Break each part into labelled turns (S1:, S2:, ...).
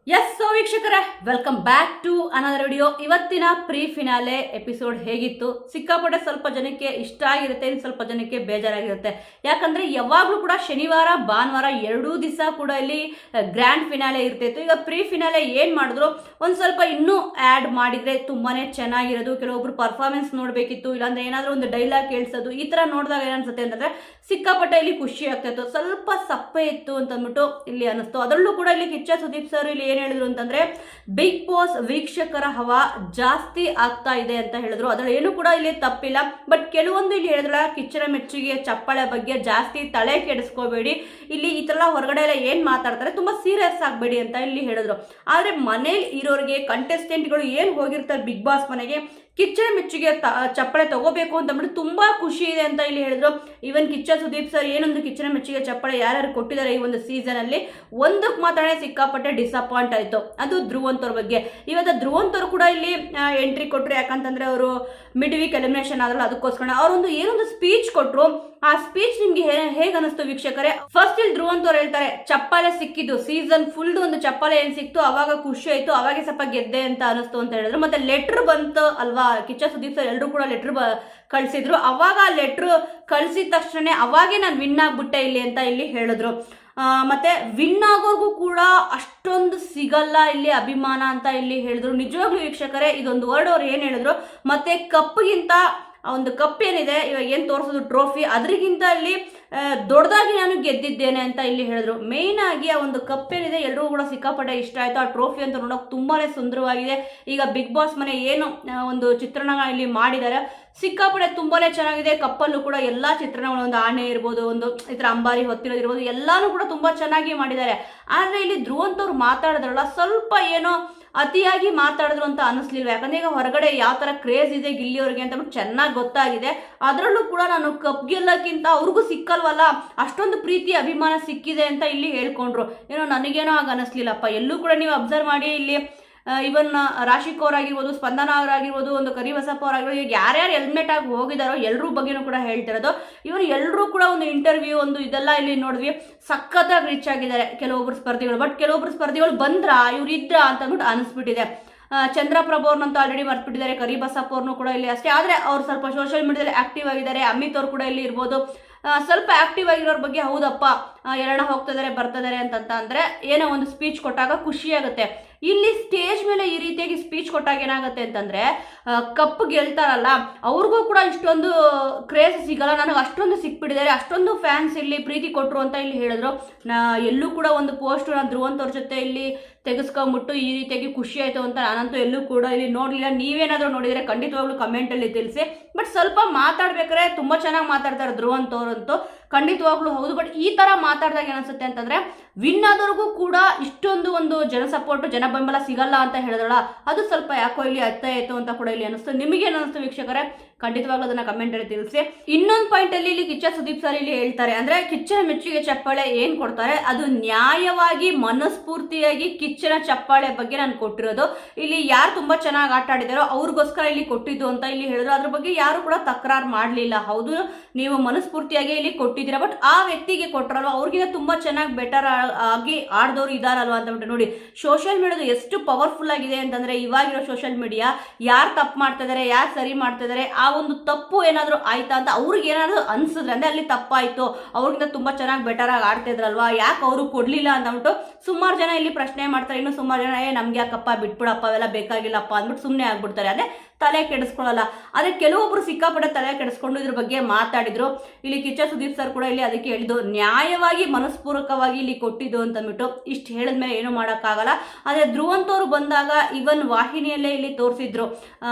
S1: S so ವೀಕ್ಷಕರೇ, welcome back to another video. ಇವತ್ತಿನ pre finale episode ಹೇಗಿತ್ತು? ಸಿಕ್ಕಾಪಟ್ಟೆ ಸ್ವಲ್ಪ ಜನಕ್ಕೆ ಇಷ್ಟ ಆಗಿರುತ್ತೆ, ಇನ್ನು ಸ್ವಲ್ಪ ಜನಕ್ಕೆ ಬೇಜಾರಾಗಿರುತ್ತೆ. ಯಾಕಂದ್ರೆ ಯಾವಾಗಲೂ ಕೂಡ ಶನಿವಾರ ಭಾನುವಾರ ಎರಡೂ ದಿವಸ ಕೂಡ ಇಲ್ಲಿ ಗ್ರ್ಯಾಂಡ್ ಫಿನಾಲೆ ಇರ್ತಿತ್ತು. ಈಗ ಪ್ರೀ ಫಿನಾಲೆ ಏನು ಮಾಡಿದ್ರು, ಒಂದು ಸ್ವಲ್ಪ ಇನ್ನೂ ಆ್ಯಡ್ ಮಾಡಿದರೆ ತುಂಬಾನೇ ಚೆನ್ನಾಗಿರೋದು. ಕೆಲವೊಬ್ರು ಪರ್ಫಾರ್ಮೆನ್ಸ್ ನೋಡಬೇಕಿತ್ತು, ಇಲ್ಲಾಂದ್ರೆ ಏನಾದರೂ ಒಂದು ಡೈಲಾಗ್ ಕೇಳಿಸೋದು, ಈ ಥರ ನೋಡಿದಾಗ ಏನನ್ಸುತ್ತೆ ಅಂತಂದ್ರೆ ಸಿಕ್ಕಾಪಟ್ಟೆ ಇಲ್ಲಿ ಖುಷಿ ಆಗ್ತಾಯಿತ್ತು. ಸ್ವಲ್ಪ ಸಪ್ಪೆ ಇತ್ತು ಅಂತಂದ್ಬಿಟ್ಟು ಇಲ್ಲಿ ಅನಿಸ್ತು. ಅದರಲ್ಲೂ ಕೂಡ ಇಲ್ಲಿ ಕಿಚ್ಚ ಸುದೀಪ್ ಸರ್ ಇಲ್ಲಿ ಏನು ಹೇಳಿದ್ರು ಅಂತಂದ್ರೆ, ಬಿಗ್ ಬಾಸ್ ವೀಕ್ಷಕರ ಹವಾ ಜಾಸ್ತಿ ಆಗ್ತಾ ಇದೆ ಅಂತ ಹೇಳಿದ್ರು. ಅದ್ರಲ್ಲಿ ಏನು ಕೂಡ ಇಲ್ಲಿ ತಪ್ಪಿಲ್ಲ. ಬಟ್ ಕೆಲವೊಂದು ಇಲ್ಲಿ ಹೇಳಿದ್ರಲ್ಲ, ಕಿಚ್ಚನ ಮೆಚ್ಚುಗೆ ಚಪ್ಪಳೆ ಬಗ್ಗೆ ಜಾಸ್ತಿ ತಲೆ ಕೆಡಿಸ್ಕೋಬೇಡಿ, ಇಲ್ಲಿ ಈ ತರ ಹೊರಗಡೆ ಎಲ್ಲ ಏನ್ ಮಾತಾಡ್ತಾರೆ ತುಂಬಾ ಸೀರಿಯಸ್ ಆಗಬೇಡಿ ಅಂತ ಇಲ್ಲಿ ಹೇಳಿದ್ರು. ಆದ್ರೆ ಮನೇಲಿ ಇರೋರಿಗೆ ಕಂಟೆಸ್ಟೆಂಟ್ಗಳು ಏನ್ ಹೋಗಿರ್ತಾರೆ ಬಿಗ್ ಬಾಸ್ ಮನೆಗೆ, ಕಿಚ್ಚನ ಮೆಚ್ಚುಗೆ ಚಪ್ಪಳೆ ತಗೋಬೇಕು ಅಂತ ಅಂದ್ಬಿಟ್ಟು ತುಂಬಾ ಖುಷಿ ಇದೆ ಅಂತ ಇಲ್ಲಿ ಹೇಳಿದ್ರು. ಈವನ್ ಕಿಚ್ಚ ಸುದೀಪ್ ಸರ್ ಏನೊಂದು ಕಿಚ್ಚನ ಮೆಚ್ಚುಗೆ ಚಪ್ಪಳೆ ಯಾರ್ಯಾರು ಕೊಟ್ಟಿದ್ದಾರೆ ಈ ಒಂದು ಸೀಸನ್ ಅಲ್ಲಿ, ಒಂದಕ್ಕೆ ಮಾತ್ರ ಸಿಕ್ಕಾಪಟ್ಟೆ ಡಿಸಪಾಯಿಂಟ್ ಆಯ್ತು. ಅದು ಧ್ರುವಂತವ್ರ ಬಗ್ಗೆ. ಇವತ್ತು ಧ್ರುವಂತವ್ರು ಕೂಡ ಇಲ್ಲಿ ಎಂಟ್ರಿ ಕೊಟ್ಟರು. ಯಾಕಂತಂದ್ರೆ ಅವರು ಮಿಡ್ ವೀಕ್ ಎಲಿಮಿನೇಷನ್ ಆದ್ರಲ್ಲ, ಅದಕ್ಕೋಸ್ಕರ ಅವರೊಂದು ಏನೊಂದು ಸ್ಪೀಚ್ ಕೊಟ್ಟರು. ಆ ಸ್ಪೀಚ್ ನಿಮ್ಗೆ ಹೇಗೆ ಅನಿಸ್ತು ವೀಕ್ಷಕರೇ? ಫಸ್ಟ್ ಇಲ್ಲಿ ಧ್ರುವಂತವ್ರು ಹೇಳ್ತಾರೆ, ಚಪ್ಪಾಳೆ ಸಿಕ್ಕಿದ್ದು ಸೀಸನ್ ಫುಲ್ ಒಂದು ಚಪ್ಪಾಳೆ ಏನ್ ಸಿಕ್ತು ಅವಾಗ ಖುಷಿ ಆಯ್ತು, ಅವಾಗೆ ಸ್ವಲ್ಪ ಗೆದ್ದೆ ಅಂತ ಅನಿಸ್ತು ಅಂತ ಹೇಳಿದ್ರು. ಮತ್ತೆ ಲೆಟರ್ ಬಂತು ಅಲ್ವಾ, ಕಿಚ್ಚ ಸುದೀಪ್ ಸರ್ ಎಲ್ಲರೂ ಕೂಡ ಲೆಟರ್ ಕಳ್ಸಿದ್ರು. ಅವಾಗ ಆ ಲೆಟರ್ ಕಳ್ಸಿದ ತಕ್ಷಣ ಅವಾಗೆ ನಾನು ವಿನ್ ಆಗ್ಬಿಟ್ಟೆ ಇಲ್ಲಿ ಅಂತ ಇಲ್ಲಿ ಹೇಳಿದ್ರು. ಮತ್ತೆ ವಿನ್ ಆಗೋರ್ಗೂ ಕೂಡ ಅಷ್ಟೊಂದು ಸಿಗಲ್ಲ ಇಲ್ಲಿ ಅಭಿಮಾನ ಅಂತ ಇಲ್ಲಿ ಹೇಳಿದ್ರು. ನಿಜವಾಗ್ಲೂ ವೀಕ್ಷಕರೇ, ಇದೊಂದು ವರ್ಡ್ ಅವ್ರು ಏನ್ ಹೇಳಿದ್ರು, ಮತ್ತೆ ಕಪ್ಗಿಂತ ಒಂದು ಕಪ್ ಏನಿದೆ ಇವಾಗ ಏನು ತೋರಿಸೋದು ಟ್ರೋಫಿ, ಅದ್ರಿಗಿಂತ ಇಲ್ಲಿ ದೊಡ್ಡದಾಗಿ ನಾನು ಗೆದ್ದಿದ್ದೇನೆ ಅಂತ ಇಲ್ಲಿ ಹೇಳಿದ್ರು. ಮೇನ್ ಆಗಿ ಆ ಒಂದು ಕಪ್ ಏನಿದೆ ಎಲ್ಲರೂ ಕೂಡ ಸಿಕ್ಕಾಪಟ್ಟೆ ಇಷ್ಟ ಆಯ್ತು. ಆ ಟ್ರೋಫಿ ಅಂತ ನೋಡೋಕೆ ತುಂಬಾನೇ ಸುಂದರವಾಗಿದೆ. ಈಗ ಬಿಗ್ ಬಾಸ್ ಮನೆ ಏನು ಒಂದು ಚಿತ್ರಣ ಇಲ್ಲಿ ಮಾಡಿದ್ದಾರೆ, ಸಿಕ್ಕಾಪಟ್ಟೆ ತುಂಬಾನೇ ಚೆನ್ನಾಗಿದೆ. ಕಪ್ಪಲ್ಲೂ ಕೂಡ ಎಲ್ಲಾ ಚಿತ್ರಣಗಳು, ಒಂದು ಆನೆ ಇರ್ಬೋದು, ಒಂದು ಈ ತರ ಅಂಬಾರಿ ಹೊತ್ತಿರೋದಿರ್ಬೋದು, ಎಲ್ಲಾನು ಕೂಡ ತುಂಬಾ ಚೆನ್ನಾಗಿ ಮಾಡಿದ್ದಾರೆ. ಆದ್ರೆ ಇಲ್ಲಿ ಧ್ರುವಂತವ್ರು ಮಾತಾಡಿದ್ರಲ್ಲ, ಸ್ವಲ್ಪ ಏನೋ ಅತಿಯಾಗಿ ಮಾತಾಡಿದ್ರು ಅಂತ ಅನಿಸ್ಲಿಲ್ಲ. ಯಾಕಂದ್ರೆ ಈಗ ಹೊರಗಡೆ ಯಾವ ತರ ಕ್ರೇಜ್ ಇದೆ ಗಿಲ್ಲಿಯವ್ರಿಗೆ ಅಂತ ಚೆನ್ನಾಗಿ ಗೊತ್ತಾಗಿದೆ. ಅದರಲ್ಲೂ ಕೂಡ ನಾನು ಕಪ್ ಗೆಲ್ಲಕ್ಕಿಂತ ಅವ್ರಿಗೂ ಸಿಕ್ಕಲ್ವಲ್ಲ, ಅಷ್ಟೊಂದು ಪ್ರೀತಿ ಅಭಿಮಾನ ಸಿಕ್ಕಿದೆ ಅಂತ ಇಲ್ಲಿ ಹೇಳ್ಕೊಂಡ್ರು. ಏನೋ ನನಗೇನೋ ಆಗ ಅನಿಸ್ಲಿಲ್ಲಪ್ಪ. ಎಲ್ಲೂ ಕೂಡ ನೀವು ಅಬ್ಸರ್ವ್ ಮಾಡಿ, ಇಲ್ಲಿ ಇವನ್ ರಾಶಿಕ್ ಅವರಾಗಿರ್ಬೋದು, ಸ್ಪಂದನ ಅವರಾಗಿರ್ಬೋದು, ಒಂದು ಕರಿಬಸಪ್ಪ ಅವರಾಗಿರ್ಬೋದು, ಈಗ ಯಾರ್ಯಾರು ಎಲಿಮಿನೇಟ್ ಆಗಿ ಹೋಗಿದಾರೋ ಎಲ್ಲರೂ ಬಗ್ಗೆನೂ ಕೂಡ ಹೇಳ್ತಿರೋದು. ಇವನು ಎಲ್ಲರೂ ಕೂಡ ಒಂದು ಇಂಟರ್ವ್ಯೂ ಒಂದು ಇದೆಲ್ಲ ಇಲ್ಲಿ ನೋಡಿದ್ವಿ, ಸಖತ್ತಾಗಿ ರೀಚ್ ಆಗಿದ್ದಾರೆ ಕೆಲವೊಬ್ರು ಸ್ಪರ್ಧಿಗಳು. ಬಟ್ ಕೆಲವೊಬ್ರು ಸ್ಪರ್ಧಿಗಳು ಬಂದ್ರ ಇವ್ರು ಇದ್ರ ಅಂತ ಅಂದ್ಬಿಟ್ಟು ಅನಿಸ್ಬಿಟ್ಟಿದೆ. ಚಂದ್ರಪ್ರಭು ಅವ್ರನ್ನಂತೂ ಆಲ್ರೆಡಿ ಮರ್ತ್ಬಿಟ್ಟಿದ್ದಾರೆ, ಕರಿಬಸಪ್ಪ ಅವ್ರನ್ನೂ ಕೂಡ ಇಲ್ಲಿ ಅಷ್ಟೇ. ಆದ್ರೆ ಅವ್ರು ಸ್ವಲ್ಪ ಸೋಷಿಯಲ್ ಮೀಡಿಯಾದಲ್ಲಿ ಆಕ್ಟಿವ್ ಆಗಿದ್ದಾರೆ. ಅಮಿತ್ ಅವ್ರು ಕೂಡ ಇಲ್ಲಿ ಇರ್ಬೋದು, ಸ್ವಲ್ಪ ಆಕ್ಟಿವ್ ಆಗಿರೋರ ಬಗ್ಗೆ ಹೌದಪ್ಪ ಎರಡ ಹೋಗ್ತಿದ್ದಾರೆ ಬರ್ತಿದ್ದಾರೆ ಅಂತ ಅಂದ್ರೆ ಏನೋ ಒಂದು ಸ್ಪೀಚ್ ಕೊಟ್ಟಾಗ ಖುಷಿ ಆಗುತ್ತೆ. ಇಲ್ಲಿ ಸ್ಟೇಜ್ ಮೇಲೆ ಈ ರೀತಿಯಾಗಿ ಸ್ಪೀಚ್ ಕೊಟ್ಟಾಗ ಏನಾಗುತ್ತೆ ಅಂತಂದ್ರೆ, ಕಪ್ ಗೆಲ್ತಾರಲ್ಲ ಅವ್ರಿಗೂ ಕೂಡ ಇಷ್ಟೊಂದು ಕ್ರೇಜ್ ಸಿಗಲ್ಲ. ನನಗೆ ಅಷ್ಟೊಂದು ಸಿಕ್ಬಿಟ್ಟಿದ್ದಾರೆ, ಅಷ್ಟೊಂದು ಫ್ಯಾನ್ಸ್ ಇಲ್ಲಿ ಪ್ರೀತಿ ಕೊಟ್ಟರು ಅಂತ ಇಲ್ಲಿ ಹೇಳಿದ್ರು. ಎಲ್ಲೂ ಕೂಡ ಒಂದು ಪೋಸ್ಟ್ ನಾನು ಧ್ರುವಂತವ್ರ ಜೊತೆ ಇಲ್ಲಿ ತೆಗೆಸ್ಕೊಂಡ್ಬಿಟ್ಟು ಈ ರೀತಿಯಾಗಿ ಖುಷಿ ಆಯ್ತು ಅಂತ ನಾನಂತೂ ಎಲ್ಲೂ ಕೂಡ ಇಲ್ಲಿ ನೋಡಲಿಲ್ಲ. ನೀವೇನಾದರೂ ನೋಡಿದರೆ ಖಂಡಿತವಾಗ್ಲೂ ಕಮೆಂಟಲ್ಲಿ ತಿಳಿಸಿ. ಬಟ್ ಸ್ವಲ್ಪ ಮಾತಾಡ್ಬೇಕಾದ್ರೆ ತುಂಬ ಚೆನ್ನಾಗಿ ಮಾತಾಡ್ತಾರೆ ಧ್ರುವಂತವ್ರಂತೂ, ಖಂಡಿತವಾಗ್ಲೂ ಹೌದು. ಬಟ್ ಈ ಥರ ಮಾತಾಡಿದಾಗ ಏನಿಸುತ್ತೆ ಅಂತಂದರೆ, ವಿನ್ ಆದವ್ರಿಗೂ ಕೂಡ ಇಷ್ಟೊಂದು ಒಂದು ಜನ ಸಪೋರ್ಟು ಜನ ಬೆಂಬಲ ಸಿಗಲ್ಲ ಅಂತ ಹೇಳಿದ್ರಲ್ಲ, ಅದು ಸ್ವಲ್ಪ ಯಾಕೋ ಇಲ್ಲಿ ಆಯ್ತು ಅಂತ ಕೂಡ ಇಲ್ಲಿ ಅನಿಸ್ತು. ನಿಮಗೇನು ಅನಿಸ್ತು ವೀಕ್ಷಕರೇ? ಖಂಡಿತವಾಗ್ಲೂ ಅದನ್ನ ಕಮೆಂಟ್ ಅಲ್ಲಿ ತಿಳಿಸಿ. ಇನ್ನೊಂದು ಪಾಯಿಂಟ್ ಅಲ್ಲಿ ಇಲ್ಲಿ ಕಿಚ್ಚ ಸುದೀಪ್ ಸರ್ ಇಲ್ಲಿ ಹೇಳ್ತಾರೆ, ಅಂದ್ರೆ ಕಿಚ್ಚನ ಮೆಚ್ಚುಗೆ ಚಪ್ಪಾಳೆ ಏನ್ ಕೊಡ್ತಾರೆ ಅದು ನ್ಯಾಯವಾಗಿ ಮನಸ್ಫೂರ್ತಿಯಾಗಿ ಕಿಚ್ಚನ ಚಪ್ಪಾಳೆ ಬಗ್ಗೆ ನಾನು ಕೊಟ್ಟಿರೋದು. ಇಲ್ಲಿ ಯಾರು ತುಂಬಾ ಚೆನ್ನಾಗಿ ಆಟ ಆಡಿದಾರೋ ಅವ್ರಿಗೋಸ್ಕರ ಇಲ್ಲಿ ಕೊಟ್ಟಿದ್ದು ಅಂತ ಇಲ್ಲಿ ಹೇಳಿದ್ರು. ಅದ್ರ ಬಗ್ಗೆ ಯಾರು ಕೂಡ ತಕರಾರು ಮಾಡ್ಲಿಲ್ಲ. ಹೌದು, ನೀವು ಮನಸ್ಫೂರ್ತಿಯಾಗಿ ಇಲ್ಲಿ ಕೊಟ್ಟಿದ್ದೀರಾ, ಬಟ್ ಆ ವ್ಯಕ್ತಿಗೆ ಕೊಟ್ಟರಲ್ವ, ಅವ್ರಿಗೆ ತುಂಬಾ ಚೆನ್ನಾಗಿ ಬೆಟರ್ ಆಗಿ ಆಡ್ದವ್ರು ಇದಾರಲ್ವಾ ಅಂತ ಬಿಟ್ಟು ನೋಡಿ. ಸೋಷಿಯಲ್ ಮೀಡಿಯಾದ ಎಷ್ಟು ಪವರ್ಫುಲ್ ಆಗಿದೆ ಅಂತಂದ್ರೆ, ಇವಾಗಿರೋ ಸೋಷಿಯಲ್ ಮೀಡಿಯಾ ಯಾರು ತಪ್ಪು ಮಾಡ್ತಾ ಇದಾರೆ, ಯಾರು ಸರಿ ಮಾಡ್ತಾ ಇದಾರೆ, ಆ ಒಂದು ತಪ್ಪು ಏನಾದ್ರು ಆಯ್ತಾ ಅಂತ ಅವ್ರಿಗೆ ಏನಾದ್ರು ಅನ್ಸಿದ್ರೆ ಅಂದ್ರೆ ಅಲ್ಲಿ ತಪ್ಪಾಯ್ತು, ಅವ್ರಿಂದ ತುಂಬಾ ಚೆನ್ನಾಗಿ ಬೆಟರ್ ಆಗಿ ಆಡ್ತಾ ಇದ್ರಲ್ವಾ, ಯಾಕೆ ಅವರು ಕೊಡ್ಲಿಲ್ಲ ಅಂದ್ಬಿಟ್ಟು ಸುಮಾರು ಜನ ಇಲ್ಲಿ ಪ್ರಶ್ನೆ ಮಾಡ್ತಾರೆ. ಇನ್ನು ಸುಮಾರು ಜನ ನಮ್ಗೆ ಯಾಕಪ್ಪ ಬಿಟ್ಬಿಡಪ್ಪ ಅವೆಲ್ಲ ಬೇಕಾಗಿಲ್ಲಪ್ಪ ಅಂದ್ಬಿಟ್ಟು ಸುಮ್ಮನೆ ಆಗ್ಬಿಡ್ತಾರೆ. ಅದೇ ತಲೆ ಕೆಡಿಸ್ಕೊಳ್ಳಲ್ಲ. ಆದ್ರೆ ಕೆಲವೊಬ್ರು ಸಿಕ್ಕಾಪಟ್ಟೆ ತಲೆ ಕೆಡಿಸ್ಕೊಂಡು ಇದ್ರ ಬಗ್ಗೆ ಮಾತಾಡಿದ್ರು. ಇಲ್ಲಿ ಕಿಚ್ಚ ಸುದೀಪ್ ಸರ್ ಕೂಡ ಇಲ್ಲಿ ಅದಕ್ಕೆ ಹೇಳಿದ್ದು, ನ್ಯಾಯವಾಗಿ ಮನಸ್ಪೂರ್ವಕವಾಗಿ ಇಲ್ಲಿ ಕೊಟ್ಟಿದ್ದು ಅಂತಂದ್ಬಿಟ್ಟು. ಇಷ್ಟು ಹೇಳಿದ್ಮೇಲೆ ಏನು ಮಾಡೋಕ್ಕಾಗಲ್ಲ. ಆದ್ರೆ ಧ್ರುವಂತವ್ರು ಬಂದಾಗ ಇವನ್ ವಾಹಿನಿಯಲ್ಲೇ ಇಲ್ಲಿ ತೋರಿಸಿದ್ರು,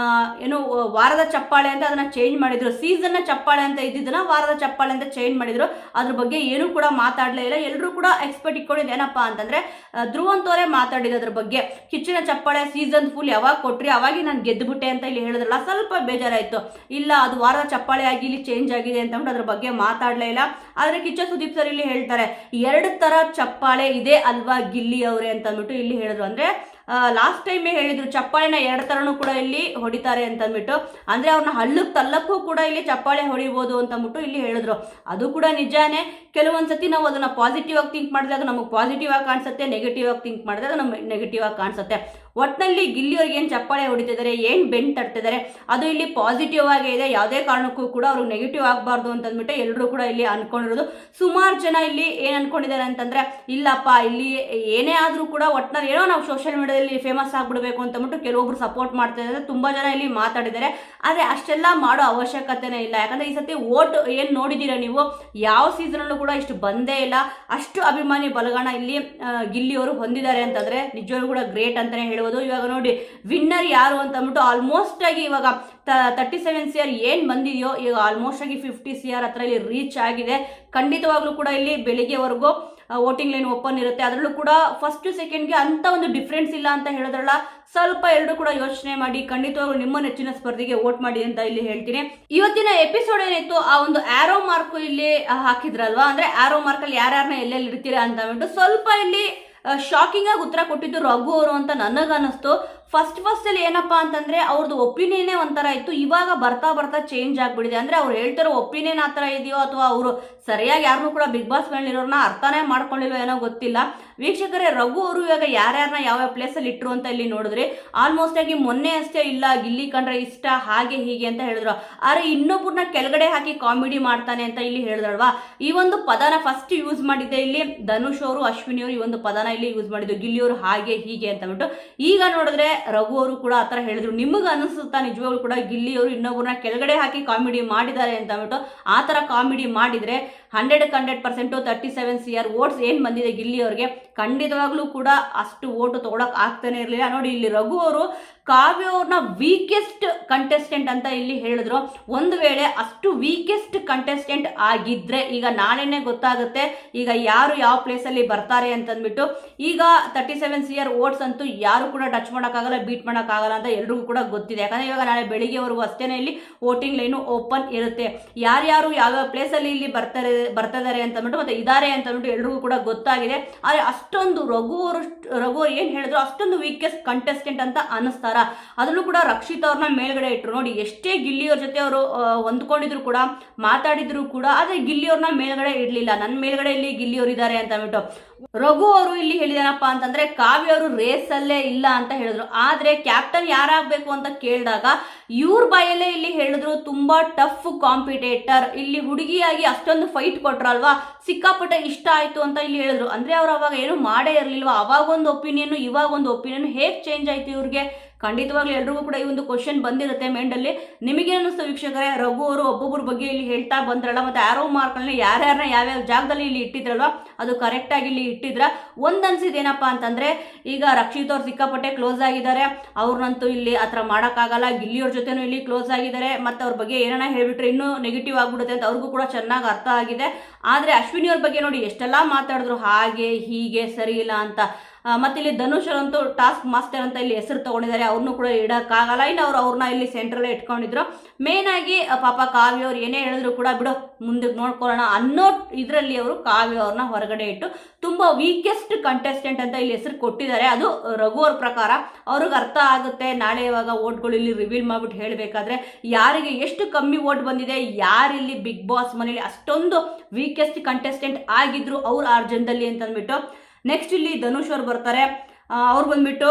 S1: ಏನು ವಾರದ ಚಪ್ಪಾಳೆ ಅಂತ ಅದನ್ನ ಚೇಂಜ್ ಮಾಡಿದ್ರು. ಸೀಸನ್ ನ ಚಪ್ಪಾಳೆ ಅಂತ ಇದ್ದಿದ್ದನ್ನ ವಾರದ ಚಪ್ಪಾಳೆ ಅಂತ ಚೇಂಜ್ ಮಾಡಿದ್ರು. ಅದ್ರ ಬಗ್ಗೆ ಏನು ಕೂಡ ಮಾತಾಡ್ಲೇ ಇಲ್ಲ. ಎಲ್ಲರೂ ಕೂಡ ಎಕ್ಸ್ಪೆಕ್ಟ್ ಇಟ್ಕೊಂಡಿದ್ದು ಏನಪ್ಪಾ ಅಂತಂದ್ರೆ, ಧ್ರುವಂತವರೇ ಮಾತಾಡಿದ ಅದ್ರ ಬಗ್ಗೆ. ಕಿಚ್ಚನ ಚಪ್ಪಾಳೆ ಸೀಸನ್ ಫುಲ್ ಯಾವಾಗ ಕೊಟ್ರಿ ಅವಾಗ ನಾನು ಗೆದ್ದುಬಿಟ್ಟೆ ಅಂತ ಇಲ್ಲಿ ಹೇಳಿದ್ರಲ್ಲ, ಸ್ವಲ್ಪ ಬೇಜಾರಾಯ್ತು. ಇಲ್ಲ, ಅದು ವಾರದ ಚಪ್ಪಾಳೆ ಆಗಿ ಇಲ್ಲಿ ಚೇಂಜ್ ಆಗಿದೆ ಅಂತ ಅದ್ರ ಬಗ್ಗೆ ಮಾತಾಡ್ಲೇ ಇಲ್ಲ. ಆದ್ರೆ ಕಿಚ್ಚ ಸುದೀಪ್ ಸರ್ ಇಲ್ಲಿ ಹೇಳ್ತಾರೆ, ಎರಡು ತರ ಚಪ್ಪಾಳೆ ಇದೆ ಅಲ್ವಾ ಗಿಲ್ಲಿ ಅವರೇ ಅಂತ ಅಂದ್ಬಿಟ್ಟು ಇಲ್ಲಿ ಹೇಳಿದ್ರು. ಅಂದ್ರೆ ಲಾಸ್ಟ್ ಟೈಮೇ ಹೇಳಿದ್ರು ಚಪ್ಪಾಳೆನ 2 ಥರನೂ ಕೂಡ ಇಲ್ಲಿ ಹೊಡಿತಾರೆ ಅಂತಂದ್ಬಿಟ್ಟು, ಅಂದರೆ ಅವ್ರನ್ನ ಹಳ್ಳಕ್ಕೆ ತಲ್ಲಕ್ಕೂ ಕೂಡ ಇಲ್ಲಿ ಚಪ್ಪಾಳೆ ಹೊಡಿಬೋದು ಅಂತಂದ್ಬಿಟ್ಟು ಇಲ್ಲಿ ಹೇಳಿದ್ರು. ಅದು ಕೂಡ ನಿಜಾನೇ. ಕೆಲವೊಂದ್ಸತಿ ನಾವು ಅದನ್ನ ಪಾಸಿಟಿವ್ ಆಗಿ ಥಿಂಕ್ ಮಾಡಿದಾಗ ನಮಗೆ ಪಾಸಿಟಿವ್ ಆಗಿ ಕಾಣಿಸುತ್ತೆ, ನೆಗೆಟಿವ್ ಆಗಿ ಥಿಂಕ್ ಮಾಡಿದಾಗ ನಮಗೆ ನೆಗೆಟಿವ್ ಆಗಿ ಕಾಣಿಸುತ್ತೆ. ಒಟ್ಟಿನಲ್ಲಿ ಗಿಲ್ಲಿಯವ್ರಿಗೆ ಏನು ಚಪ್ಪಾಳೆ ಹೊಡಿತಿದ್ದಾರೆ, ಏನು ಬೆಂಡ್ ತಡ್ತಿದ್ದಾರೆ, ಅದು ಇಲ್ಲಿ ಪಾಸಿಟಿವ್ ಆಗೇ ಇದೆ. ಯಾವುದೇ ಕಾರಣಕ್ಕೂ ಕೂಡ ಅವ್ರಿಗೆ ನೆಗೆಟಿವ್ ಆಗಬಾರ್ದು ಅಂತಂದ್ಬಿಟ್ಟು ಎಲ್ಲರೂ ಕೂಡ ಇಲ್ಲಿ ಅನ್ಕೊಂಡಿರೋದು. ಸುಮಾರು ಜನ ಇಲ್ಲಿ ಏನು ಅನ್ಕೊಂಡಿದ್ದಾರೆ ಅಂತಂದ್ರೆ, ಇಲ್ಲಪ್ಪ ಇಲ್ಲಿ ಏನೇ ಆದರೂ ಕೂಡ ಒಟ್ಟಿನಲ್ಲಿ ಏನೋ ನಾವು ಸೋಷಿಯಲ್ ಮೀಡಿಯಾದಲ್ಲಿ ಫೇಮಸ್ ಆಗ್ಬಿಡ್ಬೇಕು ಅಂತಂದ್ಬಿಟ್ಟು ಕೆಲವೊಬ್ರು ಸಪೋರ್ಟ್ ಮಾಡ್ತಾ ಇದ್ದಾರೆ. ತುಂಬ ಜನ ಇಲ್ಲಿ ಮಾತಾಡಿದ್ದಾರೆ. ಆದರೆ ಅಷ್ಟೆಲ್ಲ ಮಾಡೋ ಅವಶ್ಯಕತೆನೇ ಇಲ್ಲ. ಯಾಕಂದರೆ ಈ ಸತಿ ಓಟ್ ಏನು ನೋಡಿದ್ದೀರಾ ನೀವು, ಯಾವ ಸೀಸನಲ್ಲೂ ಕೂಡ ಇಷ್ಟು ಬಂದೇ ಇಲ್ಲ. ಅಷ್ಟು ಅಭಿಮಾನಿ ಬಲಗಣ ಇಲ್ಲಿ ಗಿಲ್ಲಿಯವರು ಹೊಂದಿದ್ದಾರೆ ಅಂತಂದರೆ ನಿಜವಾಗ್ಲೂ ಕೂಡ ಗ್ರೇಟ್ ಅಂತಲೇ ಹೇಳ್ಬೋದು. ಇವಾಗ ನೋಡಿ ವಿನ್ನರ್ ಯಾರು ಅಂತ ಅಂದ್ಬಿಟ್ಟು ಆಲ್ಮೋಸ್ಟ್ ಆಗಿ ಇವಾಗ 37 CR ಏನು ಬಂದಿದೆಯೋ ಈಗ ಆಲ್ಮೋಸ್ಟ್ ಆಗಿ 50 CR ಹತ್ರ ಇಲ್ಲಿ ರೀಚ್ ಆಗಿದೆ. ಖಂಡಿತವಾಗ್ಲೂ ಕೂಡ ಇಲ್ಲಿ ಬೆಳಿಗ್ಗೆವರೆಗೂ ವೋಟಿಂಗ್ ಲೈನ್ ಓಪನ್ ಇರುತ್ತೆ. ಅದರಲ್ಲೂ ಕೂಡ ಫಸ್ಟ್ ಸೆಕೆಂಡ್ಗೆ ಅಂತ ಒಂದು ಡಿಫ್ರೆನ್ಸ್ ಇಲ್ಲ ಅಂತ ಹೇಳಿದ್ರಲ್ಲ, ಸ್ವಲ್ಪ ಎಲ್ಲರೂ ಕೂಡ ಯೋಚನೆ ಮಾಡಿ ಖಂಡಿತವಾಗ್ಲೂ ನಿಮ್ಮ ನೆಚ್ಚಿನ ಸ್ಪರ್ಧೆಗೆ ವೋಟ್ ಮಾಡಿ ಅಂತ ಇಲ್ಲಿ ಹೇಳ್ತೀನಿ. ಇವತ್ತಿನ ಎಪಿಸೋಡ್ ಏನಿತ್ತು, ಆ ಒಂದು ಆರೋ ಮಾರ್ಕ್ ಇಲ್ಲಿ ಹಾಕಿದ್ರಲ್ವಾ, ಅಂದ್ರೆ ಆರೋ ಮಾರ್ಕ್ ಅಲ್ಲಿ ಯಾರ್ಯಾರನ್ನ ಎಲ್ಲೆಲ್ಲಿ ಇರ್ತೀರಾ ಅಂತ ಅಂದ್ಬಿಟ್ಟು ಸ್ವಲ್ಪ ಇಲ್ಲಿ ಶಾಕಿಂಗ್ ಆಗಿ ಉತ್ತರ ಕೊಟ್ಟಿದ್ದು ರಘು ಅವರು ಅಂತ ನನಗನ್ನಿಸ್ತು. ಫಸ್ಟ್ ಅಲ್ಲಿ ಏನಪ್ಪಾ ಅಂತಂದ್ರೆ ಅವ್ರದ್ದು ಒಪಿನಿಯನ್ನೇ ಒಂಥರ ಇತ್ತು. ಇವಾಗ ಬರ್ತಾ ಚೇಂಜ್ ಆಗ್ಬಿಟ್ಟಿದೆ. ಅಂದ್ರೆ ಅವ್ರು ಹೇಳ್ತಿರೋ ಒಪಿನಿಯನ್ ಆ ಥರ ಇದೆಯೋ ಅಥವಾ ಅವರು ಸರಿಯಾಗಿ ಯಾರನ್ನೂ ಕೂಡ ಬಿಗ್ ಬಾಸ್ ಮೇಲಿರೋರ್ನ ಅರ್ಥನೇ ಮಾಡ್ಕೊಂಡಿಲ್ವೋ ಏನೋ ಗೊತ್ತಿಲ್ಲ. ವೀಕ್ಷಕರೇ, ರಘು ಅವರು ಇವಾಗ ಯಾರ್ಯಾರನ್ನ ಯಾವ ಪ್ಲೇಸಲ್ಲಿ ಇಟ್ಟರು ಅಂತ ಇಲ್ಲಿ ನೋಡಿದ್ರಿ. ಆಲ್ಮೋಸ್ಟ್ ಆಗಿ ಮೊನ್ನೆ ಅಷ್ಟೇ ಇಲ್ಲ ಗಿಲ್ಲಿ ಕಂಡ್ರೆ ಇಷ್ಟ ಹಾಗೆ ಹೀಗೆ ಅಂತ ಹೇಳಿದ್ರು. ಆದರೆ ಇನ್ನೊಬ್ಬರನ್ನ ಕೆಳಗಡೆ ಹಾಕಿ ಕಾಮಿಡಿ ಮಾಡ್ತಾನೆ ಅಂತ ಇಲ್ಲಿ ಹೇಳಿದ್ರಲ್ವಾ. ಈ ಒಂದು ಪದನ ಫಸ್ಟ್ ಯೂಸ್ ಮಾಡಿದ್ದೆ ಇಲ್ಲಿ ಧನುಷ್ ಅವರು, ಅಶ್ವಿನಿ ಅವರು ಈ ಒಂದು ಪದನ ಇಲ್ಲಿ ಯೂಸ್ ಮಾಡಿದ್ರು, ಗಿಲ್ಲಿಯವರು ಹಾಗೆ ಹೀಗೆ ಅಂತ ಅಂದ್ಬಿಟ್ಟು. ಈಗ ನೋಡಿದ್ರೆ ರಘು ಅವರು ಕೂಡ ಆ ಥರ ಹೇಳಿದ್ರು. ನಿಮಗೆ ಅನಿಸುತ್ತಾ ನಿಜವಾಗ್ಲೂ ಕೂಡ ಗಿಲ್ಲಿಯವರು ಇನ್ನೊಬ್ಬರನ್ನ ಕೆಳಗಡೆ ಹಾಕಿ ಕಾಮಿಡಿ ಮಾಡಿದ್ದಾರೆ ಅಂತ ಅಂದ್ಬಿಟ್ಟು? ಆ ಥರ ಕಾಮಿಡಿ ಮಾಡಿದರೆ 100% 37 CR ವೋಟ್ಸ್ ಏನು ಬಂದಿದೆ ಗಿಲ್ಲಿಯವ್ರಿಗೆ, ಖಂಡಿತವಾಗ್ಲೂ ಕೂಡ ಅಷ್ಟು ಓಟು ತೊಗೊಳಕ್ ಆಗ್ತಾನೆ ಇರಲಿಲ್ಲ. ನೋಡಿ ಇಲ್ಲಿ ರಘು ಅವರು ಕಾವ್ಯ ಅವ್ರನ್ನ ವೀಕೆಸ್ಟ್ ಕಂಟೆಸ್ಟೆಂಟ್ ಅಂತ ಇಲ್ಲಿ ಹೇಳಿದ್ರು. ಒಂದು ವೇಳೆ ಅಷ್ಟು ವೀಕೆಸ್ಟ್ ಕಂಟೆಸ್ಟೆಂಟ್ ಆಗಿದ್ರೆ ಈಗ ನಾಳೆನೇ ಗೊತ್ತಾಗುತ್ತೆ ಈಗ ಯಾರು ಯಾವ ಪ್ಲೇಸಲ್ಲಿ ಬರ್ತಾರೆ ಅಂತಂದ್ಬಿಟ್ಟು. ಈಗ 37 CR ವೋಟ್ಸ್ ಅಂತೂ ಯಾರು ಕೂಡ ಟಚ್ ಮಾಡೋಕ್ಕಾಗಲ್ಲ, ಬೀಟ್ ಮಾಡೋಕ್ಕಾಗಲ್ಲ ಅಂತ ಎಲ್ರಿಗೂ ಕೂಡ ಗೊತ್ತಿದೆ. ಯಾಕಂದರೆ ಇವಾಗ ನಾಳೆ ಬೆಳಿಗ್ಗೆವರೆಗೂ ಅಷ್ಟೇ ಇಲ್ಲಿ ವೋಟಿಂಗ್ ಲೈನು ಓಪನ್ ಇರುತ್ತೆ. ಯಾರ್ಯಾರು ಯಾವ್ಯಾವ ಪ್ಲೇಸಲ್ಲಿ ಇಲ್ಲಿ ಬರ್ತಿದ್ದಾರೆ ಅಂತಂದ್ಬಿಟ್ಟು ಮತ್ತೆ ಇದ್ದಾರೆ ಅಂತಂದ್ಬಿಟ್ಟು ಎಲ್ರಿಗೂ ಕೂಡ ಗೊತ್ತಾಗಿದೆ. ಆದರೆ ಅಷ್ಟೊಂದು ರಘು ಏನು ಹೇಳಿದ್ರು ಅಷ್ಟೊಂದು ವೀಕೆಸ್ಟ್ ಕಂಟೆಸ್ಟೆಂಟ್ ಅಂತ ಅನ್ನಿಸ್ತಾರ. ಅದರಲ್ಲೂ ಕೂಡ ರಕ್ಷಿತ್ ಅವ್ರನ್ನ ಮೇಲ್ಗಡೆ ಇಟ್ಟರು. ನೋಡಿ ಎಷ್ಟೇ ಗಿಲ್ಲಿಯವ್ರ ಜೊತೆ ಅವರು ಹೊಂದ್ಕೊಂಡಿದ್ರು ಕೂಡ ಮಾತಾಡಿದ್ರು ಕೂಡ, ಆದರೆ ಗಿಲ್ಲಿಯವ್ರನ್ನ ಮೇಲ್ಗಡೆ ಇಡಲಿಲ್ಲ. ನನ್ನ ಮೇಲ್ಗಡೆ ಇಲ್ಲಿ ಗಿಲ್ಲಿಯವ್ರು ಇದ್ದಾರೆ ಅಂತ ಅಂದ್ಬಿಟ್ಟು ರಘು ಅವರು ಇಲ್ಲಿ ಹೇಳಿದಾನಪ್ಪ ಅಂತಂದ್ರೆ ಕಾವ್ಯ ಅವರು ರೇಸಲ್ಲೇ ಇಲ್ಲ ಅಂತ ಹೇಳಿದ್ರು. ಆದ್ರೆ ಕ್ಯಾಪ್ಟನ್ ಯಾರಾಗಬೇಕು ಅಂತ ಕೇಳಿದಾಗ ಇವ್ರ ಬಾಯಲ್ಲೇ ಇಲ್ಲಿ ಹೇಳಿದ್ರು ತುಂಬಾ ಟಫ್ ಕಾಂಪಿಟೇಟರ್, ಇಲ್ಲಿ ಹುಡುಗಿಯಾಗಿ ಅಷ್ಟೊಂದು ಫೈಟ್ ಕೊಟ್ರಲ್ವಾ, ಸಿಕ್ಕಾಪಟ್ಟೆ ಇಷ್ಟ ಆಯ್ತು ಅಂತ ಇಲ್ಲಿ ಹೇಳಿದ್ರು. ಅಂದ್ರೆ ಅವ್ರು ಅವಾಗ ಏನು ಮಾಡೇ ಇರಲಿಲ್ವಾ, ಅವಾಗ ಒಂದು ಒಪಿನಿಯನ್ ಇವಾಗ ಒಂದು ಒಪಿನಿಯನ್ ಹೇಗೆ ಚೇಂಜ್ ಆಯ್ತು ಇವ್ರಿಗೆ? ಖಂಡಿತವಾಗ್ಲೂ ಎಲ್ರಿಗೂ ಕೂಡ ಈ ಒಂದು ಕ್ವಶನ್ ಬಂದಿರುತ್ತೆ ಮೈಂಡಲ್ಲಿ. ನಿಮಗೆ ಅನ್ನಿಸ್ತು ವೀಕ್ಷಕರೇ, ರಘು ಅವರು ಒಬ್ಬೊಬ್ಬರ ಬಗ್ಗೆ ಇಲ್ಲಿ ಹೇಳ್ತಾ ಬಂದ್ರಲ್ಲ, ಮತ್ತೆ ಆರೋ ಮಾರ್ಕ್ನಲ್ಲಿ ಯಾರ್ಯಾರನ್ನ ಯಾವ್ಯಾವ ಜಾಗದಲ್ಲಿ ಇಲ್ಲಿ ಇಟ್ಟಿದ್ರಲ್ವ ಅದು ಕರೆಕ್ಟಾಗಿ ಇಲ್ಲಿ ಇಟ್ಟಿದ್ರ. ಒಂದು ಅನ್ಸಿದ್ದೇನಪ್ಪ ಅಂತಂದ್ರೆ ಈಗ ರಕ್ಷಿತ್ ಅವ್ರು ಸಿಕ್ಕಾಪಟ್ಟೆ ಕ್ಲೋಸ್ ಆಗಿದ್ದಾರೆ, ಅವ್ರನ್ನಂತೂ ಇಲ್ಲಿ ಆ ಥರ ಮಾಡೋಕ್ಕಾಗಲ್ಲ. ಗಿಲ್ಲಿಯವ್ರ ಜೊತೆನೂ ಇಲ್ಲಿ ಕ್ಲೋಸ್ ಆಗಿದ್ದಾರೆ, ಮತ್ತು ಅವ್ರ ಬಗ್ಗೆ ಏನಾನ ಹೇಳ್ಬಿಟ್ರೆ ಇನ್ನೂ ನೆಗೆಟಿವ್ ಆಗ್ಬಿಡುತ್ತೆ ಅಂತ ಅವ್ರಿಗೂ ಕೂಡ ಚೆನ್ನಾಗಿ ಅರ್ಥ ಆಗಿದೆ. ಆದರೆ ಅಶ್ವಿನಿ ಅವ್ರ ಬಗ್ಗೆ ನೋಡಿ ಎಷ್ಟೆಲ್ಲ ಮಾತಾಡಿದ್ರು, ಹಾಗೆ ಹೀಗೆ ಸರಿ ಇಲ್ಲ ಅಂತ. ಮತ್ತೆ ಇಲ್ಲಿ ಧನುಷ್ ಅಂತೂ ಟಾಸ್ಕ್ ಮಾಸ್ಟರ್ ಅಂತ ಇಲ್ಲಿ ಹೆಸರು ತಗೊಂಡಿದ್ದಾರೆ, ಅವ್ರನ್ನೂ ಕೂಡ ಇಡೋಕ್ಕಾಗಲ್ಲ. ಇನ್ನು ಅವ್ರನ್ನ ಇಲ್ಲಿ ಸೆಂಟ್ರಲ್ಲೇ ಇಟ್ಕೊಂಡಿದ್ರು. ಮೇನ್ ಆಗಿ ಪಾಪ ಕಾವ್ಯ ಅವ್ರು ಏನೇ ಹೇಳಿದ್ರು ಕೂಡ ಬಿಡು ಮುಂದಕ್ಕೆ ನೋಡ್ಕೊಳ್ಳೋಣ ಅನ್ನೋ ಇದರಲ್ಲಿ ಅವರು ಕಾವ್ಯ ಅವ್ರನ್ನ ಹೊರಗಡೆ ಇಟ್ಟು ತುಂಬ ವೀಕೆಸ್ಟ್ ಕಂಟೆಸ್ಟೆಂಟ್ ಅಂತ ಇಲ್ಲಿ ಹೆಸರು ಕೊಟ್ಟಿದ್ದಾರೆ. ಅದು ರಘು ಅವ್ರ ಪ್ರಕಾರ ಅವ್ರಿಗೆ ಅರ್ಥ ಆಗುತ್ತೆ. ನಾಳೆ ಇವಾಗ ಓಟ್ಗಳು ಇಲ್ಲಿ ರಿವೀಲ್ ಮಾಡ್ಬಿಟ್ಟು ಹೇಳಬೇಕಾದ್ರೆ ಯಾರಿಗೆ ಎಷ್ಟು ಕಮ್ಮಿ ಓಟ್ ಬಂದಿದೆ, ಯಾರಿಲ್ಲಿ ಬಿಗ್ ಬಾಸ್ ಮನೇಲಿ ಅಷ್ಟೊಂದು ವೀಕೆಸ್ಟ್ ಕಂಟೆಸ್ಟೆಂಟ್ ಆಗಿದ್ರು ಅವ್ರು 6 ಜನದಲ್ಲಿ ಅಂತಂದ್ಬಿಟ್ಟು. ನೆಕ್ಸ್ಟ್ ಇಲ್ಲಿ ಧನುಷ್ ಅವ್ರು ಬರ್ತಾರೆ. ಅವ್ರು ಬಂದ್ಬಿಟ್ಟು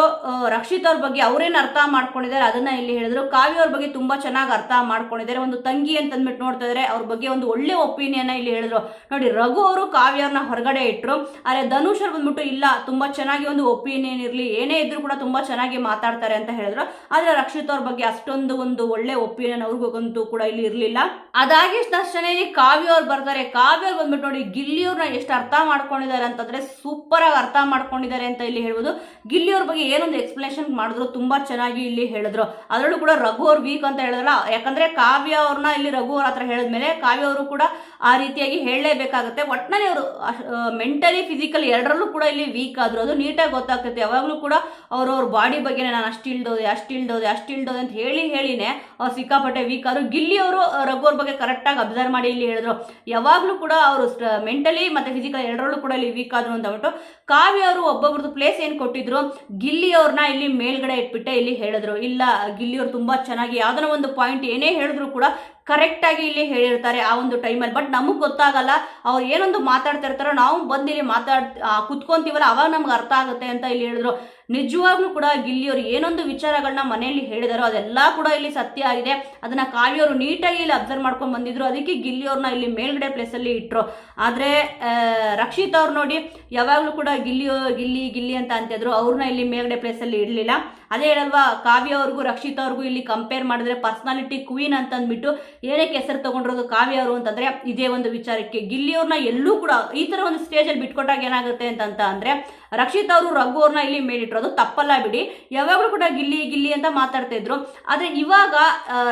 S1: ರಕ್ಷಿತ್ ಅವ್ರ ಬಗ್ಗೆ ಅವ್ರೇನು ಅರ್ಥ ಮಾಡ್ಕೊಂಡಿದ್ದಾರೆ ಅದನ್ನ ಇಲ್ಲಿ ಹೇಳಿದ್ರು. ಕಾವ್ಯ ಅವ್ರ ಬಗ್ಗೆ ತುಂಬಾ ಚೆನ್ನಾಗಿ ಅರ್ಥ ಮಾಡ್ಕೊಂಡಿದ್ದಾರೆ, ಒಂದು ತಂಗಿ ಅಂತ ಅಂದ್ಬಿಟ್ಟು ನೋಡ್ತಾ ಇದ್ದಾರೆ. ಅವ್ರ ಬಗ್ಗೆ ಒಂದು ಒಳ್ಳೆ ಒಪಿನಿಯನ್ ಇಲ್ಲಿ ಹೇಳಿದ್ರು. ನೋಡಿ ರಘು ಅವರು ಕಾವ್ಯವ್ರನ್ನ ಹೊರಗಡೆ ಇಟ್ಟರು, ಆದರೆ ಧನುಷ್ ಅವ್ರು ಬಂದ್ಬಿಟ್ಟು ಇಲ್ಲ ತುಂಬಾ ಚೆನ್ನಾಗಿ ಒಂದು ಒಪಿನಿಯನ್ ಇರಲಿ, ಏನೇ ಇದ್ರು ಕೂಡ ತುಂಬಾ ಚೆನ್ನಾಗಿ ಮಾತಾಡ್ತಾರೆ ಅಂತ ಹೇಳಿದ್ರು. ಆದರೆ ರಕ್ಷಿತ್ ಅವ್ರ ಬಗ್ಗೆ ಅಷ್ಟೊಂದು ಒಂದು ಒಳ್ಳೆ ಒಪಿನಿಯನ್ ಅವ್ರಿಗಂತೂ ಕೂಡ ಇಲ್ಲಿ ಇರಲಿಲ್ಲ. ಅದಾಗಿ ತಕ್ಷಣ ಕಾವ್ಯ ಅವ್ರು ಬರ್ತಾರೆ. ಕಾವ್ಯ ಅವ್ರು ಬಂದ್ಬಿಟ್ಟು ನೋಡಿ ಗಿಲ್ಲಿಯವ್ರನ್ನ ಎಷ್ಟು ಅರ್ಥ ಮಾಡ್ಕೊಂಡಿದ್ದಾರೆ ಅಂತಂದ್ರೆ ಸೂಪರ್ ಆಗಿ ಅರ್ಥ ಮಾಡ್ಕೊಂಡಿದ್ದಾರೆ ಅಂತ ಇಲ್ಲಿ ಹೇಳ್ಬೋದು. ಗಿಲ್ಲಿಯವ್ರ ಬಗ್ಗೆ ಏನೊಂದು ಎಕ್ಸ್ಪ್ಲನೇಷನ್ ಮಾಡಿದ್ರು, ತುಂಬಾ ಚೆನ್ನಾಗಿ ಇಲ್ಲಿ ಹೇಳಿದ್ರು. ಅದರಲ್ಲೂ ಕೂಡ ರಘು ಅವ್ರು ವೀಕ್ ಅಂತ ಹೇಳಿದ್ರಲ್ಲ, ಯಾಕಂದ್ರೆ ಕಾವ್ಯ ಅವ್ರನ್ನ ಇಲ್ಲಿ ರಘು ಅವ್ರ ಹತ್ರ ಹೇಳಿದ್ಮೇಲೆ ಕಾವ್ಯ ಅವರು ಕೂಡ ಆ ರೀತಿಯಾಗಿ ಹೇಳಲೇಬೇಕಾಗುತ್ತೆ. ಒಟ್ಟಿನಲ್ಲಿ ಅವರು ಮೆಂಟಲಿ ಫಿಸಿಕಲಿ ಎರಡರಲ್ಲೂ ಕೂಡ ಇಲ್ಲಿ ವೀಕ್ ಆದ್ರು, ಅದು ನೀಟಾಗಿ ಗೊತ್ತಾಗ್ತೈತೆ. ಯಾವಾಗಲೂ ಕೂಡ ಅವ್ರ ಬಾಡಿ ಬಗ್ಗೆನೇ ನಾನು ಅಷ್ಟು ಇಳ್ದೋದೆ ಅಂತ ಹೇಳಿನೇ ಅವ್ರು ಸಿಕ್ಕಾಪಟ್ಟೆ ವೀಕ್ ಆದ್ರು. ಗಿಲ್ಲಿಯವರು ರಘು ಅವ್ರ ಬಗ್ಗೆ ಕರೆಕ್ಟಾಗಿ ಅಬ್ಸರ್ವ್ ಮಾಡಿ ಇಲ್ಲಿ ಹೇಳಿದ್ರು, ಯಾವಾಗಲೂ ಕೂಡ ಅವರು ಮೆಂಟಲಿ ಮತ್ತೆ ಫಿಸಿಕಲ್ ಎರಡರಲ್ಲೂ ಕೂಡ ಇಲ್ಲಿ ವೀಕ್ ಆದ್ರು ಅಂತ ಅಂದ್ಬಿಟ್ಟು. ಕಾವ್ಯ ಅವರು ಒಬ್ಬೊಬ್ರದ್ದು ಪ್ಲೇಸ್ ಏನು ಕೊಟ್ಟಿದ್ರು ಕೊಟ್ಟಿದ್ರು. ಗಿಲ್ಲಿ ಅವ್ರನ್ನ ಇಲ್ಲಿ ಮೇಲ್ಗಡೆ ಇಟ್ಬಿಟ್ಟೆ ಇಲ್ಲಿ ಹೇಳಿದ್ರು. ಇಲ್ಲ, ಗಿಲ್ಲಿ ಅವ್ರು ತುಂಬಾ ಚೆನ್ನಾಗಿ ಯಾವ್ದನ್ನ ಒಂದು ಪಾಯಿಂಟ್ ಏನೇ ಹೇಳಿದ್ರು ಕೂಡ ಕರೆಕ್ಟ್ ಆಗಿ ಇಲ್ಲಿ ಹೇಳಿರ್ತಾರೆ ಆ ಒಂದು ಟೈಮಲ್ಲಿ. ಬಟ್ ನಮಗ್ ಗೊತ್ತಾಗಲ್ಲ, ಅವ್ರು ಏನೊಂದು ಮಾತಾಡ್ತಾ ಇರ್ತಾರೋ ನಾವು ಬಂದು ಇಲ್ಲಿ ಕುತ್ಕೊಂತೀವಲ್ಲ ಅವಾಗ ನಮ್ಗೆ ಅರ್ಥ ಆಗುತ್ತೆ ಅಂತ ಇಲ್ಲಿ ಹೇಳಿದ್ರು. ನಿಜವಾಗ್ಲೂ ಕೂಡ ಗಿಲ್ಲಿಯವರು ಏನೊಂದು ವಿಚಾರಗಳನ್ನ ಮನೆಯಲ್ಲಿ ಹೇಳಿದಾರೋ ಅದೆಲ್ಲ ಕೂಡ ಇಲ್ಲಿ ಸತ್ಯ ಆಗಿದೆ. ಅದನ್ನ ಕಾವ್ಯವರು ನೀಟಾಗಿ ಇಲ್ಲಿ ಅಬ್ಸರ್ವ್ ಮಾಡ್ಕೊಂಡು ಬಂದಿದ್ರು. ಅದಕ್ಕೆ ಗಿಲ್ಲಿಯವ್ರನ್ನ ಇಲ್ಲಿ ಮೇಲ್ಗಡೆ ಪ್ಲೇಸ್ ಅಲ್ಲಿ ಇಟ್ರು. ಆದ್ರೆ ರಕ್ಷಿತ್ ಅವ್ರು ನೋಡಿ ಯಾವಾಗ್ಲೂ ಕೂಡ ಗಿಲ್ಲಿ ಗಿಲ್ಲಿ ಅಂತ ಅಂತಿದ್ರು. ಅವ್ರನ್ನ ಇಲ್ಲಿ ಮೇಲ್ಗಡೆ ಪ್ಲೇಸ್ ಅಲ್ಲಿ ಇಡ್ಲಿಲ್ಲ. ಅದೇ ಹೇಳಲ್ವಾ, ಕಾವ್ಯ ಅವ್ರಿಗೂ ರಕ್ಷಿತ್ ಅವ್ರಿಗೂ ಇಲ್ಲಿ ಕಂಪೇರ್ ಮಾಡಿದ್ರೆ ಪರ್ಸನಾಲಿಟಿ ಕ್ವೀನ್ ಅಂತ ಅಂದ್ಬಿಟ್ಟು ಏನಕ್ಕೆ ಹೆಸರು ತಗೊಂಡಿರೋದು ಕಾವ್ಯ ಅವರು ಅಂತಂದ್ರೆ ಇದೇ ಒಂದು ವಿಚಾರಕ್ಕೆ. ಗಿಲ್ಲಿಯವ್ರನ್ನ ಎಲ್ಲೂ ಕೂಡ ಈ ತರ ಒಂದು ಸ್ಟೇಜ್ ಅಲ್ಲಿ ಬಿಟ್ಕೊಟ್ಟಾಗ ಏನಾಗುತ್ತೆ ಅಂತ ಅಂದ್ರೆ ರಕ್ಷಿತ್ ಅವರು ರಘು ಅವ್ರನ್ನ ಇಲ್ಲಿ ಮೇಲಿಟ್ಟಿರೋದು ತಪ್ಪಲ್ಲ ಬಿಡಿ. ಯಾವಾಗಲೂ ಕೂಡ ಗಿಲ್ಲಿ ಅಂತ ಮಾತಾಡ್ತಾ ಇದ್ರು. ಆದ್ರೆ ಇವಾಗ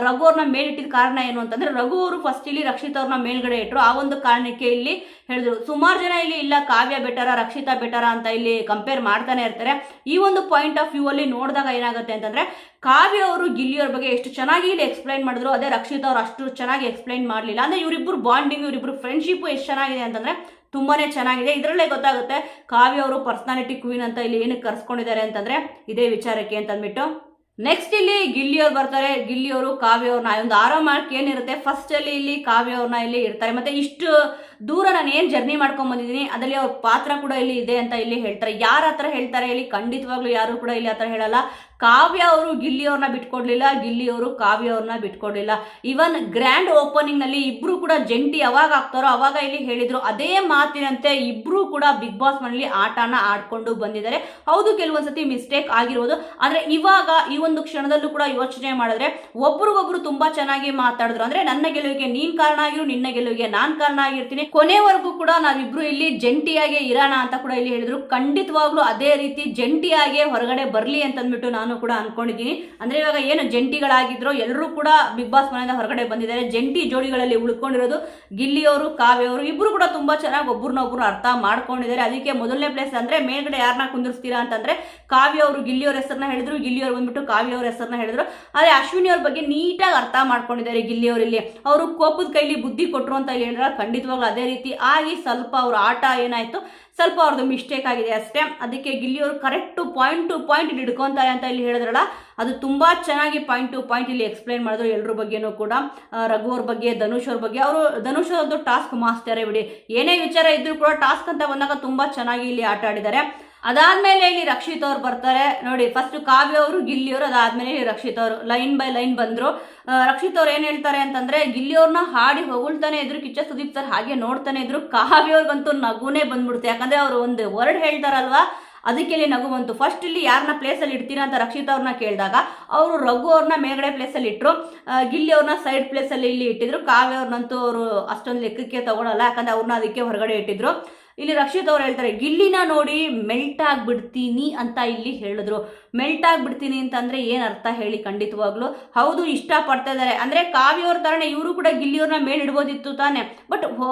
S1: ರಘು ಅವ್ರನ್ನ ಮೇಲಿಟ್ಟಿದ ಕಾರಣ ಏನು ಅಂತಂದ್ರೆ ರಘು ಅವರು ಫಸ್ಟ್ ಇಲ್ಲಿ ರಕ್ಷಿತ್ ಅವ್ರನ್ನ ಮೇಲ್ಗಡೆ ಇಟ್ರು. ಆ ಒಂದು ಕಾರಣಕ್ಕೆ ಇಲ್ಲಿ ಹೇಳಿದ್ರು. ಸುಮಾರು ಜನ ಇಲ್ಲಿ ಇಲ್ಲ ಕಾವ್ಯ ಬೆಟರ ರಕ್ಷಿತಾ ಬೆಟರ ಅಂತ ಇಲ್ಲಿ ಕಂಪೇರ್ ಮಾಡ್ತಾನೆ ಇರ್ತಾರೆ. ಈ ಒಂದು ಪಾಯಿಂಟ್ ಆಫ್ ವ್ಯೂ ಅಲ್ಲಿ ನೋಡಿದಾಗ ಏನಾಗುತ್ತೆ ಅಂತಂದ್ರೆ ಕಾವ್ಯ ಅವರು ಗಿಲ್ಲಿಯವ್ರ ಬಗ್ಗೆ ಎಷ್ಟು ಚೆನ್ನಾಗಿ ಇಲ್ಲಿ ಎಕ್ಸ್ಪ್ಲೈನ್ ಮಾಡಿದ್ರು. ಅದೇ ರಕ್ಷಿತ್ ಅವ್ರು ಅಷ್ಟು ಚೆನ್ನಾಗಿ ಎಕ್ಸ್ಪ್ಲೈನ್ ಮಾಡಲಿಲ್ಲ. ಅಂದ್ರೆ ಇವರಿಬ್ಬರು ಬಾಂಡಿಂಗ್, ಇವರಿಬ್ಬರು ಫ್ರೆಂಡ್ಶಿಪ್ ಎಷ್ಟು ಚೆನ್ನಾಗಿದೆ ಅಂತಂದ್ರೆ ತುಂಬಾನೇ ಚೆನ್ನಾಗಿದೆ. ಇದರಲ್ಲೇ ಗೊತ್ತಾಗುತ್ತೆ ಕಾವ್ಯ ಅವರು ಪರ್ಸನಾಲಿಟಿ ಕ್ವೀನ್ ಅಂತ ಇಲ್ಲಿ ಏನಕ್ಕೆ ಕರ್ಸ್ಕೊಂಡಿದ್ದಾರೆ ಅಂತಂದ್ರೆ ಇದೇ ವಿಚಾರಕ್ಕೆ ಅಂತ ಅಂದ್ಬಿಟ್ಟು. ನೆಕ್ಸ್ಟ್ ಇಲ್ಲಿ ಗಿಲ್ಲಿಯವ್ರು ಬರ್ತಾರೆ. ಗಿಲ್ಲಿಯವರು ಕಾವ್ಯ ಅವ್ರನ್ನ ಒಂದು ಆರಾಮಕ್ಕೆ ಏನಿರುತ್ತೆ ಫಸ್ಟ್ ಅಲ್ಲಿ ಇಲ್ಲಿ ಕಾವ್ಯ ಅವ್ರನ್ನ ಇಲ್ಲಿ ಇರ್ತಾರೆ. ಮತ್ತೆ ಇಷ್ಟು ದೂರ ನಾನು ಏನ್ ಜರ್ನಿ ಮಾಡ್ಕೊಂಡ್ ಬಂದಿದ್ದೀನಿ ಅದರಲ್ಲಿ ಅವ್ರ ಪಾತ್ರ ಕೂಡ ಇಲ್ಲಿ ಇದೆ ಅಂತ ಇಲ್ಲಿ ಹೇಳ್ತಾರೆ. ಯಾರ ಹತ್ರ ಹೇಳ್ತಾರೆ ಇಲ್ಲಿ? ಖಂಡಿತವಾಗ್ಲೂ ಯಾರು ಕೂಡ ಇಲ್ಲಿ ಹತ್ರ ಹೇಳಲ್ಲ. ಕಾವ್ಯ ಅವರು ಗಿಲ್ಲಿಯವ್ರನ್ನ ಬಿಟ್ಕೊಡ್ಲಿಲ್ಲ, ಗಿಲ್ಲಿಯವರು ಕಾವ್ಯ ಅವ್ರನ್ನ ಬಿಟ್ಕೊಡ್ಲಿಲ್ಲ. ಇವನ್ ಗ್ರ್ಯಾಂಡ್ ಓಪನಿಂಗ್ ನಲ್ಲಿ ಇಬ್ರು ಕೂಡ ಜಂಟಿ ಯಾವಾಗ ಆಗ್ತಾರೋ ಅವಾಗ ಇಲ್ಲಿ ಹೇಳಿದ್ರು. ಅದೇ ಮಾತಿನಂತೆ ಇಬ್ರು ಕೂಡ ಬಿಗ್ ಬಾಸ್ ಮನೇಲಿ ಆಟನ ಆಡ್ಕೊಂಡು ಬಂದಿದ್ದಾರೆ. ಹೌದು, ಕೆಲವೊಂದ್ಸತಿ ಮಿಸ್ಟೇಕ್ ಆಗಿರ್ಬೋದು. ಆದ್ರೆ ಇವಾಗ ಈ ಒಂದು ಕ್ಷಣದಲ್ಲೂ ಕೂಡ ಯೋಚನೆ ಮಾಡಿದ್ರೆ ಒಬ್ರಿಗೊಬ್ರು ತುಂಬಾ ಚೆನ್ನಾಗಿ ಮಾತಾಡಿದ್ರು. ಅಂದ್ರೆ ನನ್ನ ಗೆಲುವಿಗೆ ನೀನ್ ಕಾರಣ ಆಗಿರು, ನಿನ್ನ ಗೆಲುವಿಗೆ ನಾನ್ ಕಾರಣ ಆಗಿರ್ತೀನಿ, ಕೊನೆವರೆಗೂ ಕೂಡ ನಾವಿಬ್ರು ಇಲ್ಲಿ ಜಂಟಿಯಾಗಿ ಇರೋಣ ಅಂತ ಕೂಡ ಇಲ್ಲಿ ಹೇಳಿದ್ರು. ಖಂಡಿತವಾಗ್ಲೂ ಅದೇ ರೀತಿ ಜಂಟಿಯಾಗಿ ಹೊರಗಡೆ ಬರ್ಲಿ ಅಂತ ಅಂದ್ಬಿಟ್ಟು ನಾನು ಕೂಡ ಅನ್ಕೊಂಡಿದ್ದೀನಿ. ಅಂದ್ರೆ ಇವಾಗ ಏನು ಜಂಟಿಗಳಾಗಿದ್ರು ಎಲ್ಲರೂ ಕೂಡ ಬಿಗ್ ಬಾಸ್ ಮನೆಯಿಂದ ಹೊರಗಡೆ ಬಂದಿದ್ದಾರೆ. ಜಂಟಿ ಜೋಡಿಗಳಲ್ಲಿ ಉಳ್ಕೊಂಡಿರೋದು ಗಿಲ್ಲಿಯವರು ಕಾವ್ಯ ಅವರು ಇಬ್ರು ಕೂಡ ತುಂಬಾ ಚೆನ್ನಾಗಿ ಒಬ್ರನ್ನೊಬ್ರು ಅರ್ಥ ಮಾಡ್ಕೊಂಡಿದ್ದಾರೆ. ಅದಕ್ಕೆ ಮೊದಲನೇ ಪ್ಲೇಸ್ ಅಂದ್ರೆ ಮೇಲ್ಗಡೆ ಯಾರನ್ನ ಕುಂದಿರ್ಸ್ತೀರಾ ಅಂತಂದ್ರೆ ಕಾವ್ಯ ಅವರು ಗಿಲ್ಲಿಯವ್ರ ಹೆಸರನ್ನ ಹೇಳಿದ್ರು, ಗಿಲ್ಲಿಯವ್ರು ಬಂದ್ಬಿಟ್ಟು ಕಾವ್ಯ ಅವ್ರ ಹೆಸರನ್ನ ಹೇಳಿದ್ರು. ಆದ್ರೆ ಅಶ್ವಿನಿ ಅವ್ರ ಬಗ್ಗೆ ನೀಟಾಗಿ ಅರ್ಥ ಮಾಡ್ಕೊಂಡಿದ್ದಾರೆ ಗಿಲ್ಲಿಯವರು. ಇಲ್ಲಿ ಅವರು ಕೋಪದ ಕೈಲಿ ಬುದ್ಧಿ ಕೊಟ್ರು ಅಂತ ಹೇಳಿದ್ರೆ ಖಂಡಿತವಾಗ್ಲೂ ಅದೇ ರೀತಿ ಆಗಿ ಸ್ವಲ್ಪ ಅವ್ರ ಆಟ ಏನಾಯ್ತು, ಸ್ವಲ್ಪ ಅವ್ರದ್ದು ಮಿಸ್ಟೇಕ್ ಆಗಿದೆ ಅಷ್ಟೇ. ಅದಕ್ಕೆ ಗಿಲ್ಲಿಯವರು ಕರೆಕ್ಟ್ ಪಾಯಿಂಟ್ ಟು ಪಾಯಿಂಟ್ ಇಲ್ಲಿ ಹಿಡ್ಕೊಂತಾರೆ ಅಂತ ಇಲ್ಲಿ ಹೇಳಿದ್ರಲ್ಲ, ಅದು ತುಂಬಾ ಚೆನ್ನಾಗಿ ಪಾಯಿಂಟ್ ಟು ಪಾಯಿಂಟ್ ಇಲ್ಲಿ ಎಕ್ಸ್ಪ್ಲೈನ್ ಮಾಡಿದ್ರು. ಎಲ್ಲರ ಬಗ್ಗೆನೂ ಕೂಡ ರಘು ಅವ್ರ ಬಗ್ಗೆ, ಧನುಷ್ ಅವ್ರ ಬಗ್ಗೆ. ಅವರು ಧನುಷ್ ಅವ್ರದ್ದು ಟಾಸ್ಕ್ ಮಾಸ್ಟರೇ ಬಿಡಿ. ಏನೇ ವಿಚಾರ ಇದ್ರು ಕೂಡ ಟಾಸ್ಕ್ ಅಂತ ಬಂದಾಗ ತುಂಬಾ ಚೆನ್ನಾಗಿ ಇಲ್ಲಿ ಆಟ ಆಡಿದ್ದಾರೆ. ಅದಾದ್ಮೇಲೆ ಇಲ್ಲಿ ರಕ್ಷಿತ್ ಅವ್ರು ಬರ್ತಾರೆ ನೋಡಿ. ಫಸ್ಟ್ ಕಾವ್ಯ ಅವರು ಗಿಲ್ಲಿಯವರು, ಅದಾದ್ಮೇಲೆ ರಕ್ಷಿತ್ ಅವರು ಲೈನ್ ಬೈ ಲೈನ್ ಬಂದ್ರು. ರಕ್ಷಿತ್ ಅವ್ರು ಏನ್ ಹೇಳ್ತಾರೆ ಅಂತಂದ್ರೆ ಗಿಲ್ಲಿಯವ್ರನ್ನ ಹಾಡಿ ಹೊಗಳ್ತಾನೆ ಇದ್ರು, ಕಿಚ್ಚ ಸುದೀಪ್ ಸರ್ ಹಾಗೆ ನೋಡ್ತಾನೆ ಇದ್ರು. ಕಾವ್ಯ ಅವ್ರಿಗಂತೂ ನಗುನೇ ಬಂದ್ಬಿಡ್ತು. ಯಾಕಂದ್ರೆ ಅವ್ರು ಒಂದು ವರ್ಡ್ ಹೇಳ್ತಾರಲ್ವಾ, ಅದಕ್ಕೆ ಇಲ್ಲಿ ನಗು ಬಂತು. ಫಸ್ಟ್ ಇಲ್ಲಿ ಯಾರನ್ನ ಪ್ಲೇಸ್ ಅಲ್ಲಿ ಇಡ್ತೀರಾ ಅಂತ ರಕ್ಷಿತ್ ಅವ್ರನ್ನ ಕೇಳಿದಾಗ ಅವರು ರಘು ಅವ್ರನ್ನ ಮೇಲ್ಗಡೆ ಪ್ಲೇಸ್ ಅಲ್ಲಿ ಇಟ್ರು, ಗಿಲ್ಲಿ ಅವ್ರನ್ನ ಸೈಡ್ ಪ್ಲೇಸ್ ಅಲ್ಲಿ ಇಲ್ಲಿ ಇಟ್ಟಿದ್ರು. ಕಾವ್ಯ ಅವ್ರನ್ನಂತೂ ಅವರು ಅಷ್ಟೊಂದು ಲೆಕ್ಕಕ್ಕೆ ತಗೊಳಲ್ಲ, ಯಾಕಂದ್ರೆ ಅವ್ರನ್ನ ಅದಕ್ಕೆ ಹೊರಗಡೆ ಇಟ್ಟಿದ್ರು. ಇಲ್ಲಿ ರಕ್ಷಿತ್ ಅವ್ರು ಹೇಳ್ತಾರೆ ಗಿಲ್ಲಿನ ನೋಡಿ ಮೆಲ್ಟ್ ಆಗ್ಬಿಡ್ತೀನಿ ಅಂತ ಇಲ್ಲಿ ಹೇಳಿದ್ರು. ಮೆಲ್ಟ್ ಆಗ್ಬಿಡ್ತೀನಿ ಅಂತಂದ್ರೆ ಏನ್ ಅರ್ಥ ಹೇಳಿ? ಖಂಡಿತವಾಗ್ಲು ಹೌದು, ಇಷ್ಟ ಪಡ್ತಾ ಇದಾರೆ. ಅಂದ್ರೆ ಕಾವ್ಯ ಅವ್ರ ತರನೇ ಇವರು ಕೂಡ ಗಿಲ್ಲಿಯವ್ರನ್ನ ಮೇಲಿಡ್ಬೋದಿತ್ತು ತಾನೆ. ಬಟ್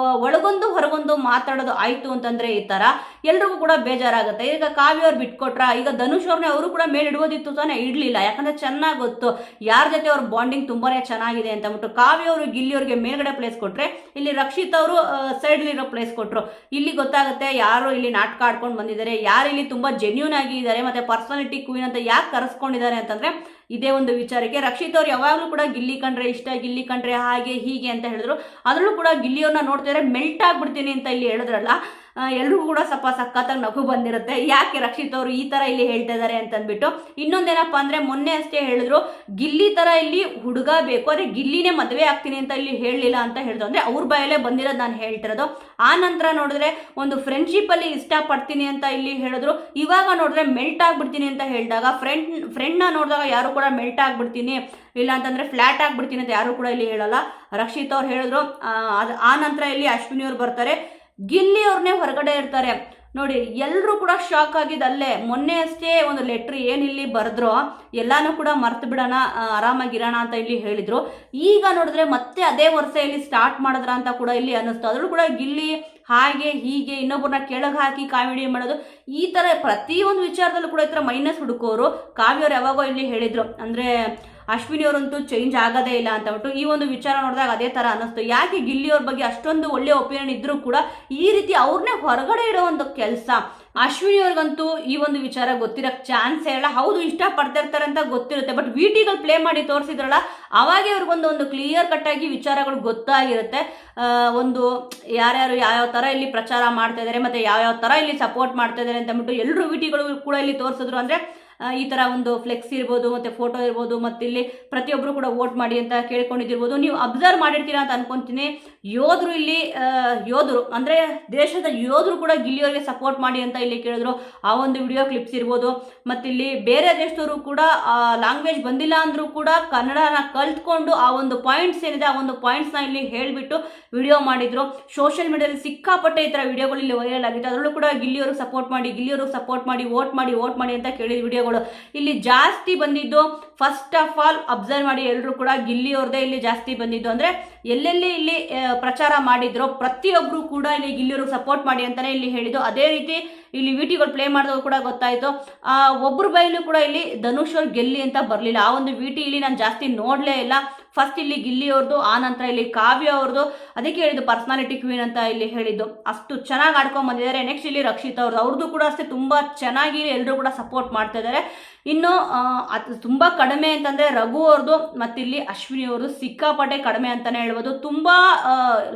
S1: ಒಳಗೊಂದು ಹೊರಗೊಂದು ಮಾತಾಡೋದು ಆಯ್ತು ಅಂತಂದ್ರೆ ಈ ತರ ಎಲ್ರಿಗೂ ಕೂಡ ಬೇಜಾರಾಗುತ್ತೆ. ಈಗ ಕಾವ್ಯ ಅವ್ರು ಬಿಟ್ಕೊಟ್ರ, ಈಗ ಧನುಷ್ ಅವ್ರನ್ನ ಅವರು ಕೂಡ ಮೇಲಿಡ್ಬೋದಿತ್ತು ತಾನೆ, ಇಡ್ಲಿಲ್ಲ. ಯಾಕಂದ್ರೆ ಚೆನ್ನಾಗಿ ಗೊತ್ತು ಯಾರ ಜೊತೆ ಅವ್ರ ಬಾಂಡಿಂಗ್ ತುಂಬಾನೇ ಚೆನ್ನಾಗಿದೆ ಅಂತ ಅಂದ್ಬಿಟ್ಟು ಕಾವ್ಯ ಅವರು ಗಿಲ್ಲಿಯವ್ರಿಗೆ ಮೇಲ್ಗಡೆ ಪ್ಲೇಸ್ ಕೊಟ್ರೆ, ಇಲ್ಲಿ ರಕ್ಷಿತ್ ಅವರು ಸೈಡ್ ಇರೋ ಪ್ಲೇಸ್ ಕೊಟ್ರು. ಇಲ್ಲಿ ಗೊತ್ತಾಗುತ್ತೆ ಯಾರು ಇಲ್ಲಿ ನಾಟಕ ಆಡ್ಕೊಂಡು ಬಂದಿದ್ದಾರೆ, ಯಾರು ಇಲ್ಲಿ ತುಂಬಾ ಜೆನ್ಯೂನ್ ಆಗಿ ಇದ್ದಾರೆ, ಮತ್ತೆ ಪರ್ಸನಾಲಿಟಿ ಕ್ವೀನ್ ಅಂತ ಯಾಕೆ ಕರೆಸ್ಕೊಂಡಿದ್ದಾರೆ ಅಂತಂದ್ರೆ ಇದೇ ಒಂದು ವಿಚಾರಕ್ಕೆ. ರಕ್ಷಿತ್ ಅವ್ರು ಯಾವಾಗಲೂ ಕೂಡ ಗಿಲ್ಲಿ ಕಂಡ್ರೆ ಇಷ್ಟ, ಗಿಲ್ಲಿ ಕಂಡ್ರೆ ಹಾಗೆ ಹೀಗೆ ಅಂತ ಹೇಳಿದ್ರು. ಅದ್ರಲ್ಲೂ ಕೂಡ ಗಿಲ್ಲಿಯವ್ರನ್ನ ನೋಡ್ತಿದ್ರೆ ಮೆಲ್ಟ್ ಆಗ್ಬಿಡ್ತೀನಿ ಅಂತ ಇಲ್ಲಿ ಹೇಳಿದ್ರಲ್ಲ, ಎಲ್ರಿಗೂ ಕೂಡ ಸ್ವಲ್ಪ ಸಖತ್ತಾಗಿ ನಗು ಬಂದಿರುತ್ತೆ. ಯಾಕೆ ರಕ್ಷಿತ್ ಅವರು ಈ ತರ ಇಲ್ಲಿ ಹೇಳ್ತಾ ಇದ್ದಾರೆ ಅಂತ ಅಂದ್ಬಿಟ್ಟು. ಇನ್ನೊಂದೇನಪ್ಪಾ ಅಂದ್ರೆ ಮೊನ್ನೆ ಅಷ್ಟೇ ಹೇಳಿದ್ರು ಗಿಲ್ಲಿ ತರ ಇಲ್ಲಿ ಹುಡುಗ ಬೇಕು, ಆದ್ರೆ ಗಿಲ್ಲಿನೇ ಮದುವೆ ಆಗ್ತೀನಿ ಅಂತ ಇಲ್ಲಿ ಹೇಳಲಿಲ್ಲ ಅಂತ ಹೇಳಿದ್ರು. ಅಂದ್ರೆ ಅವ್ರ ಬಾಯಲ್ಲೇ ಬಂದಿರೋದು ನಾನು ಹೇಳ್ತಿರೋದು. ಆ ನಂತರ ನೋಡಿದ್ರೆ ಒಂದು ಫ್ರೆಂಡ್ಶಿಪ್ ಅಲ್ಲಿ ಇಷ್ಟ ಪಡ್ತೀನಿ ಅಂತ ಇಲ್ಲಿ ಹೇಳಿದ್ರು. ಇವಾಗ ನೋಡಿದ್ರೆ ಮೆಲ್ಟ್ ಆಗ್ಬಿಡ್ತೀನಿ ಅಂತ ಹೇಳಿದಾಗ ಫ್ರೆಂಡ್ ನ ನೋಡಿದಾಗ ಯಾರು ಕೂಡ ಮೆಲ್ಟ್ ಆಗ್ಬಿಡ್ತೀನಿ, ಇಲ್ಲ ಅಂತಂದ್ರೆ ಫ್ಲಾಟ್ ಆಗ್ಬಿಡ್ತೀನಿ ಅಂತ ಯಾರು ಕೂಡ ಇಲ್ಲಿ ಹೇಳಲ್ಲ. ರಕ್ಷಿತ್ ಅವ್ರು ಹೇಳಿದ್ರು. ಆ ನಂತರ ಇಲ್ಲಿ ಅಶ್ವಿನಿ ಅವ್ರು ಬರ್ತಾರೆ, ಗಿಲ್ಲಿ ಅವ್ರನ್ನೇ ಹೊರಗಡೆ ಇರ್ತಾರೆ ನೋಡಿ. ಎಲ್ಲರೂ ಕೂಡ ಶಾಕ್ ಆಗಿದ್ದಲ್ಲೇ. ಮೊನ್ನೆ ಅಷ್ಟೇ ಒಂದು ಲೆಟ್ರ್ ಏನಿಲ್ಲಿ ಬರೆದ್ರೋ ಎಲ್ಲಾನು ಕೂಡ ಮರ್ತು ಬಿಡೋಣ, ಆರಾಮಾಗಿರೋಣ ಅಂತ ಇಲ್ಲಿ ಹೇಳಿದ್ರು. ಈಗ ನೋಡಿದ್ರೆ ಮತ್ತೆ ಅದೇ ವರ್ಷ ಇಲ್ಲಿ ಸ್ಟಾರ್ಟ್ ಮಾಡಿದ್ರ ಅಂತ ಕೂಡ ಇಲ್ಲಿ ಅನ್ನಿಸ್ತು. ಅದ್ರೂ ಕೂಡ ಗಿಲ್ಲಿ ಹಾಗೆ ಹೀಗೆ ಇನ್ನೊಬ್ಬರನ್ನ ಕೆಳಗೆ ಹಾಕಿ ಕಾಮಿಡಿ ಮಾಡೋದು, ಈ ತರ ಪ್ರತಿಯೊಂದು ವಿಚಾರದಲ್ಲೂ ಕೂಡ ಈ ತರ ಮೈನಸ್ ಹುಡುಕೋರು. ಕಾವ್ಯವ್ರು ಯಾವಾಗೋ ಇಲ್ಲಿ ಹೇಳಿದ್ರು, ಅಂದ್ರೆ ಅಶ್ವಿನಿ ಅವರಂತೂ ಚೇಂಜ್ ಆಗೋದೇ ಇಲ್ಲ ಅಂತ ಬಿಟ್ಟು ಈ ಒಂದು ವಿಚಾರ ನೋಡಿದಾಗ ಅದೇ ತರ ಅನ್ನಿಸ್ತು. ಯಾಕೆ ಗಿಲ್ಲಿ ಅವ್ರ ಬಗ್ಗೆ ಅಷ್ಟೊಂದು ಒಳ್ಳೆ ಒಪಿನಿಯನ್ ಇದ್ರೂ ಕೂಡ ಈ ರೀತಿ ಅವ್ರನ್ನೇ ಹೊರಗಡೆ ಇಡೋ ಒಂದು ಕೆಲಸ. ಅಶ್ವಿನಿ ಅವ್ರಿಗಂತೂ ಈ ಒಂದು ವಿಚಾರ ಗೊತ್ತಿರಕ್ ಚಾನ್ಸೇ ಇಲ್ಲ. ಹೌದು, ಇಷ್ಟಪಡ್ತಾ ಇರ್ತಾರೆ ಅಂತ ಗೊತ್ತಿರುತ್ತೆ, ಬಟ್ ವಿಟಿಗಳು ಪ್ಲೇ ಮಾಡಿ ತೋರಿಸಿದ್ರಲ್ಲ ಅವಾಗೇ ಅವ್ರಿಗೊಂದು ಕ್ಲಿಯರ್ ಕಟ್ ಆಗಿ ವಿಚಾರಗಳು ಗೊತ್ತಾಗಿರುತ್ತೆ. ಒಂದು ಯಾರ್ಯಾರು ಯಾವ್ಯಾವ ತರ ಇಲ್ಲಿ ಪ್ರಚಾರ ಮಾಡ್ತಾ ಇದ್ದಾರೆ ಮತ್ತೆ ಯಾವ್ಯಾವ ತರ ಇಲ್ಲಿ ಸಪೋರ್ಟ್ ಮಾಡ್ತಾ ಇದ್ದಾರೆ ಅಂತ ಅಂದ್ಬಿಟ್ಟು ಎಲ್ಲರೂ ವಿಟಿಗಳು ಕೂಡ ಇಲ್ಲಿ ತೋರಿಸಿದ್ರು. ಅಂದ್ರೆ ಈ ತರ ಒಂದು ಫ್ಲೆಕ್ಸ್ ಇರ್ಬೋದು ಮತ್ತೆ ಫೋಟೋ ಇರ್ಬೋದು ಮತ್ತೆ ಇಲ್ಲಿ ಪ್ರತಿಯೊಬ್ಬರು ಕೂಡ ವೋಟ್ ಮಾಡಿ ಅಂತ ಕೇಳ್ಕೊಂಡಿದ್ದಿರ್ಬೋದು. ನೀವು ಅಬ್ಸರ್ವ್ ಮಾಡಿರ್ತೀರಾ ಅಂತ ಅನ್ಕೊಂತೀನಿ. ಯೋಧರು ಅಂದ್ರೆ ದೇಶದ ಯೋಧರು ಕೂಡ ಗಿಲ್ಲಿಯವರಿಗೆ ಸಪೋರ್ಟ್ ಮಾಡಿ ಅಂತ ಇಲ್ಲಿ ಕೇಳಿದ್ರು. ಆ ಒಂದು ವಿಡಿಯೋ ಕ್ಲಿಪ್ಸ್ ಇರ್ಬೋದು. ಮತ್ತೆ ಇಲ್ಲಿ ಬೇರೆ ದೇಶದವರು ಕೂಡ ಲ್ಯಾಂಗ್ವೇಜ್ ಬಂದಿಲ್ಲ ಅಂದ್ರೂ ಕೂಡ ಕನ್ನಡನ ಕಲ್ತ್ಕೊಂಡು ಆ ಒಂದು ಪಾಯಿಂಟ್ಸ್ ಏನಿದೆ ಆ ಒಂದು ಪಾಯಿಂಟ್ಸ್ನ ಇಲ್ಲಿ ಹೇಳ್ಬಿಟ್ಟು ವಿಡಿಯೋ ಮಾಡಿದ್ರು. ಸೋಷಿಯಲ್ ಮೀಡಿಯಾದಲ್ಲಿ ಸಿಕ್ಕಾಪಟ್ಟೆ ಈ ತರ ವಿಡಿಯೋಗಳು ಇಲ್ಲಿ ವೈರಲ್ ಆಗಿತ್ತು. ಅದರಲ್ಲೂ ಕೂಡ ಗಿಲ್ಲಿಯವರು ಸಪೋರ್ಟ್ ಮಾಡಿ ವೋಟ್ ಮಾಡಿ ಅಂತ ಕೇಳಿದ ವಿಡಿಯೋಗಳು ಇಲ್ಲಿ ಜಾಸ್ತಿ ಬಂದಿದ್ದು. ಫಸ್ಟ್ ಆಫ್ ಆಲ್ ಅಬ್ಸರ್ವ್ ಮಾಡಿ, ಎಲ್ಲರೂ ಕೂಡ ಗಿಲ್ಲಿಯವ್ರದೇ ಇಲ್ಲಿ ಜಾಸ್ತಿ ಬಂದಿದ್ದು. ಅಂದ್ರೆ ಎಲ್ಲೆಲ್ಲಿ ಇಲ್ಲಿ ಪ್ರಚಾರ ಮಾಡಿದ್ರು ಪ್ರತಿಯೊಬ್ರು ಕೂಡ ಇಲ್ಲಿ ಗಿಲ್ಲಿಯವ್ರಿಗೆ ಸಪೋರ್ಟ್ ಮಾಡಿ ಅಂತಾನೆ ಇಲ್ಲಿ ಹೇಳಿದ್ದು. ಅದೇ ರೀತಿ ಇಲ್ಲಿ ವಿಟಿಗಳು ಪ್ಲೇ ಮಾಡಿದ್ರು ಕೂಡ ಗೊತ್ತಾಯ್ತು. ಒಬ್ಬರು ಬೈಲು ಕೂಡ ಇಲ್ಲಿ ಧನುಷ್ ಅವ್ರು ಗೆಲ್ಲಿ ಅಂತ ಬರಲಿಲ್ಲ. ಆ ಒಂದು ವಿಟಿ ಇಲ್ಲಿ ನಾನು ಜಾಸ್ತಿ ನೋಡಲೇ ಇಲ್ಲ. ಫಸ್ಟ್ ಇಲ್ಲಿ ಗಿಲ್ಲಿ ಅವ್ರದ್ದು, ಆ ನಂತರ ಇಲ್ಲಿ ಕಾವ್ಯ ಅವ್ರದ್ದು, ಅದಕ್ಕೆ ಹೇಳಿದ್ದು ಪರ್ಸನಾಲಿಟಿ ಕ್ವೀನ್ ಅಂತ ಇಲ್ಲಿ ಹೇಳಿದ್ದು. ಅಷ್ಟು ಚೆನ್ನಾಗಿ ಆಡ್ಕೊಂಡ್ ಬಂದಿದ್ದಾರೆ. ನೆಕ್ಸ್ಟ್ ಇಲ್ಲಿ ರಕ್ಷಿತಾ ಅವ್ರದ್ದು ಕೂಡ ಅಷ್ಟೇ ತುಂಬಾ ಚೆನ್ನಾಗಿ ಎಲ್ಲರೂ ಕೂಡ ಸಪೋರ್ಟ್ ಮಾಡ್ತಾ ಇದ್ದಾರೆ. ಇನ್ನು ಅದು ತುಂಬಾ ಕಡಿಮೆ ಅಂತಂದ್ರೆ ರಘು ಅವ್ರದ್ದು ಮತ್ತೆ ಇಲ್ಲಿ ಅಶ್ವಿನಿ ಅವ್ರದ್ದು ಸಿಕ್ಕಾಪಟ್ಟೆ ಕಡಿಮೆ ಅಂತಾನೆ ಹೇಳ್ಬೋದು. ತುಂಬಾ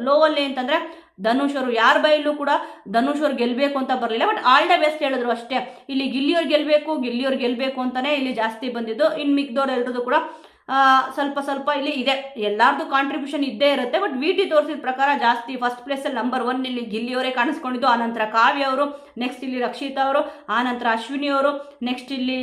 S1: ಲೋ ಅಲ್ಲಿ ಅಂತಂದ್ರೆ ಧನುಷ್ ಅವರು ಯಾರ ಬೈಲೂ ಕೂಡ ಧನುಷ್ ಅವ್ರು ಗೆಲ್ಬೇಕು ಅಂತ ಬರಲಿಲ್ಲ, ಬಟ್ ಆಲ್ ದ ಬೆಸ್ಟ್ ಹೇಳಿದ್ರು ಅಷ್ಟೇ. ಇಲ್ಲಿ ಗಿಲ್ಲಿಯವ್ರು ಗೆಲ್ಬೇಕು ಅಂತಾನೆ ಇಲ್ಲಿ ಜಾಸ್ತಿ ಬಂದಿದ್ದು. ಇನ್ನು ಮಿಕ್ದವ್ರು ಎಲ್ರದ್ದು ಕೂಡ ಸ್ವಲ್ಪ ಇಲ್ಲಿ ಇದೆ. ಎಲ್ಲಾರ್ದು ಕಾಂಟ್ರಿಬ್ಯೂಷನ್ ಇದ್ದೇ ಇರುತ್ತೆ, ಬಟ್ ವಿಟಿ ತೋರಿಸಿದ ಪ್ರಕಾರ ಜಾಸ್ತಿ ಫಸ್ಟ್ ಪ್ಲೇಸ್ ಅಲ್ಲಿ ನಂಬರ್ 1 ಇಲ್ಲಿ ಗಿಲ್ಲಿಯವರೇ ಕಾಣಿಸ್ಕೊಂಡಿದ್ದು. ಆನಂತರ ಕಾವ್ಯ ಅವರು, ನೆಕ್ಸ್ಟ್ ಇಲ್ಲಿ ರಕ್ಷಿತಾ ಅವರು, ಆನಂತರ ಅಶ್ವಿನಿ ಅವರು, ನೆಕ್ಸ್ಟ್ ಇಲ್ಲಿ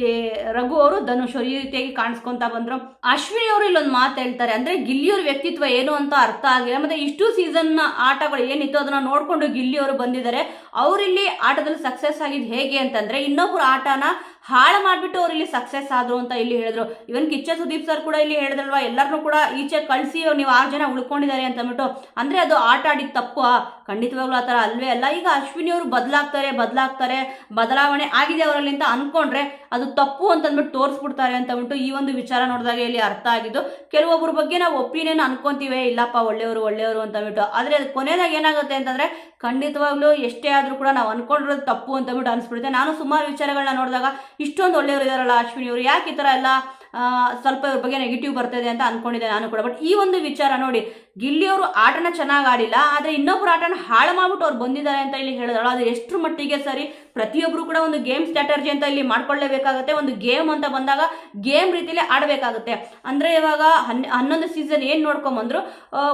S1: ರಘು ಅವರು, ಧನುಷ್ ಅವರು, ಈ ರೀತಿಯಾಗಿ ಕಾಣಿಸ್ಕೊಂತ ಬಂದ್ರು. ಅಶ್ವಿನಿ ಅವರು ಇಲ್ಲೊಂದು ಮಾತು ಹೇಳ್ತಾರೆ. ಅಂದ್ರೆ ಗಿಲ್ಲಿಯವ್ರ ವ್ಯಕ್ತಿತ್ವ ಏನು ಅಂತ ಅರ್ಥ ಆಗಿಲ್ಲ. ಮತ್ತೆ ಇಷ್ಟು ಸೀಸನ್ ಆಟಗಳು ಏನಿತ್ತು ಅದನ್ನ ನೋಡ್ಕೊಂಡು ಗಿಲ್ಲಿಯವರು ಬಂದಿದ್ದಾರೆ. ಅವರಿಲ್ಲಿ ಆಟದಲ್ಲಿ ಸಕ್ಸಸ್ ಆಗಿದ್ದು ಹೇಗೆ ಅಂತಂದ್ರೆ ಇನ್ನೊಬ್ರು ಆಟನ ಹಾಳು ಮಾಡ್ಬಿಟ್ಟು ಅವ್ರು ಇಲ್ಲಿ ಸಕ್ಸಸ್ ಆದ್ರು ಅಂತ ಇಲ್ಲಿ ಹೇಳಿದ್ರು. ಇವನ್ ಕಿಚ್ಚ ಸುದೀಪ್ ಸರ್ ಕೂಡ ಇಲ್ಲಿ ಹೇಳಿದ್ರಲ್ವಾ, ಎಲ್ಲರನ್ನೂ ಕೂಡ ಈಚೆ ಕಳಿಸಿ ನೀವು 6 ಜನ ಉಳ್ಕೊಂಡಿದ್ದಾರೆ ಅಂತ ಅಂದ್ಬಿಟ್ಟು. ಅಂದ್ರೆ ಅದು ಆಟ ಆಡಿದ ತಪ್ಪು? ಖಂಡಿತವಾಗ್ಲೂ ಆ ಥರ ಅಲ್ವೇ ಅಲ್ಲ. ಈಗ ಅಶ್ವಿನಿ ಅವರು ಬದಲಾಗ್ತಾರೆ, ಬದಲಾವಣೆ ಆಗಿದೆ ಅವರಲ್ಲಿ ಅಂತ ಅನ್ಕೊಂಡ್ರೆ ಅದು ತಪ್ಪು ಅಂತ ಅಂದ್ಬಿಟ್ಟು ತೋರಿಸ್ಬಿಡ್ತಾರೆ ಅಂತ ಅಂದ್ಬಿಟ್ಟು ಈ ಒಂದು ವಿಚಾರ ನೋಡಿದಾಗ ಇಲ್ಲಿ ಅರ್ಥ ಆಗಿದ್ದು. ಕೆಲವೊಬ್ಬರ ಬಗ್ಗೆ ನಾವು ಒಪಿನಿಯನ್ ಅನ್ಕೊಂತೀವಿ, ಇಲ್ಲಪ್ಪ ಒಳ್ಳೆಯವರು ಅಂತ ಅಂದ್ಬಿಟ್ಟು. ಆದ್ರೆ ಅದು ಕೊನೆದಾಗ ಏನಾಗುತ್ತೆ ಅಂತಂದ್ರೆ ಖಂಡಿತವಾಗ್ಲೂ ಎಷ್ಟೇ ಆದ್ರೂ ಕೂಡ ನಾವು ಅನ್ಕೊಂಡಿರೋದು ತಪ್ಪು ಅಂತ ಅಂದ್ಬಿಟ್ಟು ಅನ್ಸ್ಬಿಡುತ್ತೆ. ನಾನು ಸುಮಾರು ವಿಚಾರಗಳನ್ನ ನೋಡಿದಾಗ ಇಷ್ಟೊಂದು ಒಳ್ಳೆಯವರು ಇದಾರಲ್ಲ ಅಶ್ವಿನಿ ಅವರು, ಯಾಕೆ ಈ ಥರ ಎಲ್ಲ ಸ್ವಲ್ಪ ಇವ್ರ ಬಗ್ಗೆ ನೆಗೆಟಿವ್ ಬರ್ತಿದೆ ಅಂತ ಅನ್ಕೊಂಡಿದ್ದೆ ನಾನು ಕೂಡ. ಬಟ್ ಈ ಒಂದು ವಿಚಾರ ನೋಡಿ, ಗಿಲ್ಲಿಯವರು ಆಟನ ಚೆನ್ನಾಗಿ ಆಡಿಲ್ಲ, ಆದರೆ ಇನ್ನೊಬ್ರು ಆಟನ ಹಾಳು ಮಾಡ್ಬಿಟ್ಟು ಅವ್ರು ಬಂದಿದ್ದಾರೆ ಅಂತ ಇಲ್ಲಿ ಹೇಳಿದಳು. ಅದು ಎಷ್ಟರ ಮಟ್ಟಿಗೆ ಸರಿ? ಪ್ರತಿಯೊಬ್ಬರು ಕೂಡ ಒಂದು ಗೇಮ್ ಸ್ಟ್ರಾಟಜಿ ಅಂತ ಇಲ್ಲಿ ಮಾಡ್ಕೊಳ್ಳೇಬೇಕಾಗುತ್ತೆ. ಒಂದು ಗೇಮ್ ಅಂತ ಬಂದಾಗ ಗೇಮ್ ರೀತಿಯಲ್ಲಿ ಆಡಬೇಕಾಗುತ್ತೆ. ಅಂದರೆ ಇವಾಗ 11 ಸೀಸನ್ ಏನು ನೋಡ್ಕೊಂಬಂದ್ರು,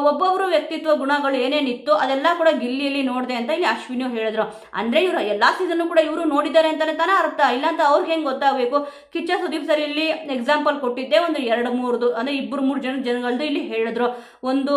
S1: ಒಬ್ಬೊಬ್ರು ವ್ಯಕ್ತಿತ್ವ ಗುಣಗಳು ಏನೇನಿತ್ತು ಅದೆಲ್ಲ ಕೂಡ ಗಿಲ್ಲಿಯಲ್ಲಿ ನೋಡಿದೆ ಅಂತ ಇಲ್ಲಿ ಅಶ್ವಿನಿ ಹೇಳಿದ್ರು. ಅಂದರೆ ಇವರು ಎಲ್ಲ ಸೀಸನ್ ಕೂಡ ಇವರು ನೋಡಿದ್ದಾರೆ ಅಂತಾನೆ ತಾನೇ ಅರ್ಥ, ಇಲ್ಲಾಂತ ಅವ್ರಿಗೆ ಹೆಂಗೆ ಗೊತ್ತಾಗಬೇಕು? ಕಿಚ್ಚ ಸುದೀಪ್ ಸರ್ ಇಲ್ಲಿ ಎಕ್ಸಾಂಪಲ್ ಕೊಟ್ಟಿದ್ದೆ, ಒಂದು 2-3 ಅಂದರೆ 2-3 ಜನಗಳದ್ದು ಇಲ್ಲಿ ಹೇಳಿದ್ರು. ಒಂದು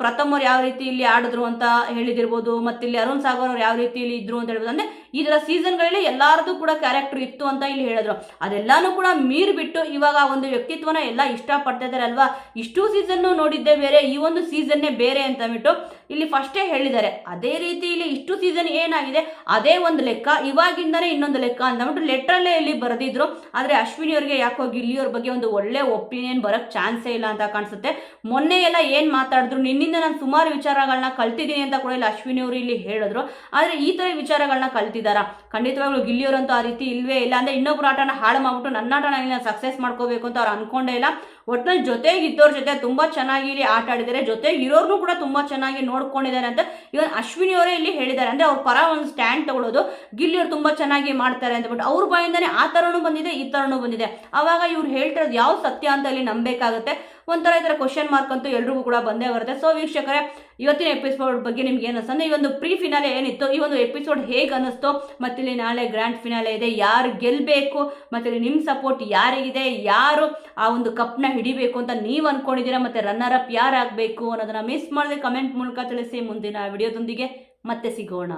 S1: ಪ್ರಥಮವ್ರು ಯಾವ ರೀತಿ ಇಲ್ಲಿ ಆಡಿದ್ರು ಅಂತ ಹೇಳಿದಿರ್ಬೋದು, ಮತ್ತೆ ಇಲ್ಲಿ ಅರುಣ್ ಸಾಗರ್ ಅವ್ರು ಯಾವ ರೀತಿ ಇಲ್ಲಿ ಇದ್ರು ಅಂತ ಹೇಳ್ಬೋದು. ಅಂದ್ರೆ ಈ ತರ ಸೀಸನ್ಗಳಲ್ಲಿ ಎಲ್ಲಾರದು ಕೂಡ ಕ್ಯಾರೆಕ್ಟರ್ ಇತ್ತು ಅಂತ ಇಲ್ಲಿ ಹೇಳಿದ್ರು. ಅದೆಲ್ಲಾನು ಕೂಡ ಮೀರ್ಬಿಟ್ಟು ಇವಾಗ ಒಂದು ವ್ಯಕ್ತಿತ್ವನ ಎಲ್ಲ ಇಷ್ಟಪಡ್ತಾ ಇದ್ದಾರೆ ಅಲ್ವಾ. ಇಷ್ಟು ಸೀಸನ್ ನೋಡಿದ್ದೆ ಬೇರೆ, ಈ ಒಂದು ಸೀಸನ್ನೇ ಬೇರೆ ಅಂತ ಅಂದ್ಬಿಟ್ಟು ಇಲ್ಲಿ ಫಸ್ಟೇ ಹೇಳಿದ್ದಾರೆ. ಅದೇ ರೀತಿ ಇಲ್ಲಿ ಇಷ್ಟು ಸೀಸನ್ ಏನಾಗಿದೆ ಅದೇ ಒಂದು ಲೆಕ್ಕ, ಇವಾಗಿಂದಾನೇ ಇನ್ನೊಂದು ಲೆಕ್ಕ ಅಂದ್ಬಿಟ್ಟು ಲೆಟ್ರಲ್ಲೇ ಇಲ್ಲಿ ಬರೆದಿದ್ರು. ಆದ್ರೆ ಅಶ್ವಿನಿ ಅವರಿಗೆ ಯಾಕೋ ಗಿಲ್ಲಿಯವ್ರ ಬಗ್ಗೆ ಒಂದು ಒಳ್ಳೆ ಒಪಿನಿಯನ್ ಬರಕ್ ಚಾನ್ಸೇ ಇಲ್ಲ ಅಂತ ಕಾಣಿಸುತ್ತೆ. ಮೊನ್ನೆ ಎಲ್ಲ ಏನ್ ಮಾತಾಡಿದ್ರು, ನಿನ್ನಿಂದ ನಾನು ಸುಮಾರು ವಿಚಾರಗಳನ್ನ ಕಲ್ತಿದ್ದೀನಿ ಅಂತ ಕೂಡ ಇಲ್ಲಿ ಅಶ್ವಿನಿ ಅವರು ಇಲ್ಲಿ ಹೇಳಿದ್ರು. ಆದ್ರೆ ಈ ತರ ವಿಚಾರಗಳನ್ನ ಕಲ್ತಿದಾರ? ಖಂಡಿತವಾಗ್ಲೂ ಗಿಲ್ಲಿಯವರಂತೂ ಆ ರೀತಿ ಇಲ್ವೇ ಇಲ್ಲ. ಅಂದ್ರೆ ಇನ್ನೊಬ್ರು ಆಟನ ಹಾಳು ಮಾಡ್ಬಿಟ್ಟು ನನ್ನ ಆಟನ ನಾನು ಸಕ್ಸಸ್ ಮಾಡ್ಕೋಬೇಕು ಅಂತ ಅವ್ರು ಅನ್ಕೊಂಡೇ ಇಲ್ಲ. ಒಟ್ಟಿನಲ್ಲಿ ಜೊತೆಗಿದ್ದವ್ರ ಜೊತೆ ತುಂಬಾ ಚೆನ್ನಾಗಿ ಇಲ್ಲಿ ಆಟ ಆಡಿದ್ದಾರೆ, ಜೊತೆಗೆ ಇರೋರ್ನು ಕೂಡ ತುಂಬಾ ಚೆನ್ನಾಗಿ ನೋಡ್ಕೊಂಡಿದ್ದಾರೆ ಅಂತ ಇವನ್ ಅಶ್ವಿನಿ ಅವರೇ ಇಲ್ಲಿ ಹೇಳಿದ್ದಾರೆ. ಅಂದ್ರೆ ಅವ್ರ ಪರ ಒಂದು ಸ್ಟ್ಯಾಂಡ್ ತಗೊಳ್ಳೋದು, ಗಿಲ್ಲಿಯವ್ರು ತುಂಬಾ ಚೆನ್ನಾಗಿ ಮಾಡ್ತಾರೆ ಅಂತ ಬಿಟ್ಟು ಅವ್ರ ಬಾಯಿಂದಾನೆ ಆ ತರನು ಬಂದಿದೆ, ಈ ತರನು ಬಂದಿದೆ. ಅವಾಗ ಇವ್ರು ಹೇಳ್ತಿರೋದು ಯಾವ ಸತ್ಯ ಅಂತ ಇಲ್ಲಿ ನಂಬೇಕಾಗುತ್ತೆ. ಒಂಥರ ಈ ಥರ ಕ್ವಶನ್ ಮಾರ್ಕ್ ಅಂತೂ ಎಲ್ರಿಗೂ ಕೂಡ ಬಂದೇ ಬರುತ್ತೆ. ಸೊ ವೀಕ್ಷಕರೇ, ಇವತ್ತಿನ ಎಪಿಸೋಡ್ ಬಗ್ಗೆ ನಿಮ್ಗೆ ಏನು ಅನಿಸ್ತಂದ್ರೆ, ಈ ಒಂದು ಪ್ರೀ ಫಿನಾಲೆ ಏನಿತ್ತು, ಈ ಒಂದು ಎಪಿಸೋಡ್ ಹೇಗೆ ಅನ್ನಿಸ್ತು, ಮತ್ತೆ ಇಲ್ಲಿ ನಾಳೆ ಗ್ರ್ಯಾಂಡ್ ಫಿನಾಲೆ ಇದೆ, ಯಾರು ಗೆಲ್ಲಬೇಕು, ಮತ್ತೆ ಇಲ್ಲಿ ನಿಮ್ಮ ಸಪೋರ್ಟ್ ಯಾರಿಗಿದೆ, ಯಾರು ಆ ಒಂದು ಕಪ್ನ ಹಿಡಿಬೇಕು ಅಂತ ನೀವು ಅನ್ಕೊಂಡಿದ್ದೀರಾ, ಮತ್ತೆ ರನ್ನರ್ ಅಪ್ ಯಾರಾಗಬೇಕು ಅನ್ನೋದನ್ನ ಮಿಸ್ ಮಾಡದೆ ಕಮೆಂಟ್ ಮೂಲಕ ತಿಳಿಸಿ. ಮುಂದಿನ ವಿಡಿಯೋದೊಂದಿಗೆ ಮತ್ತೆ ಸಿಗೋಣ.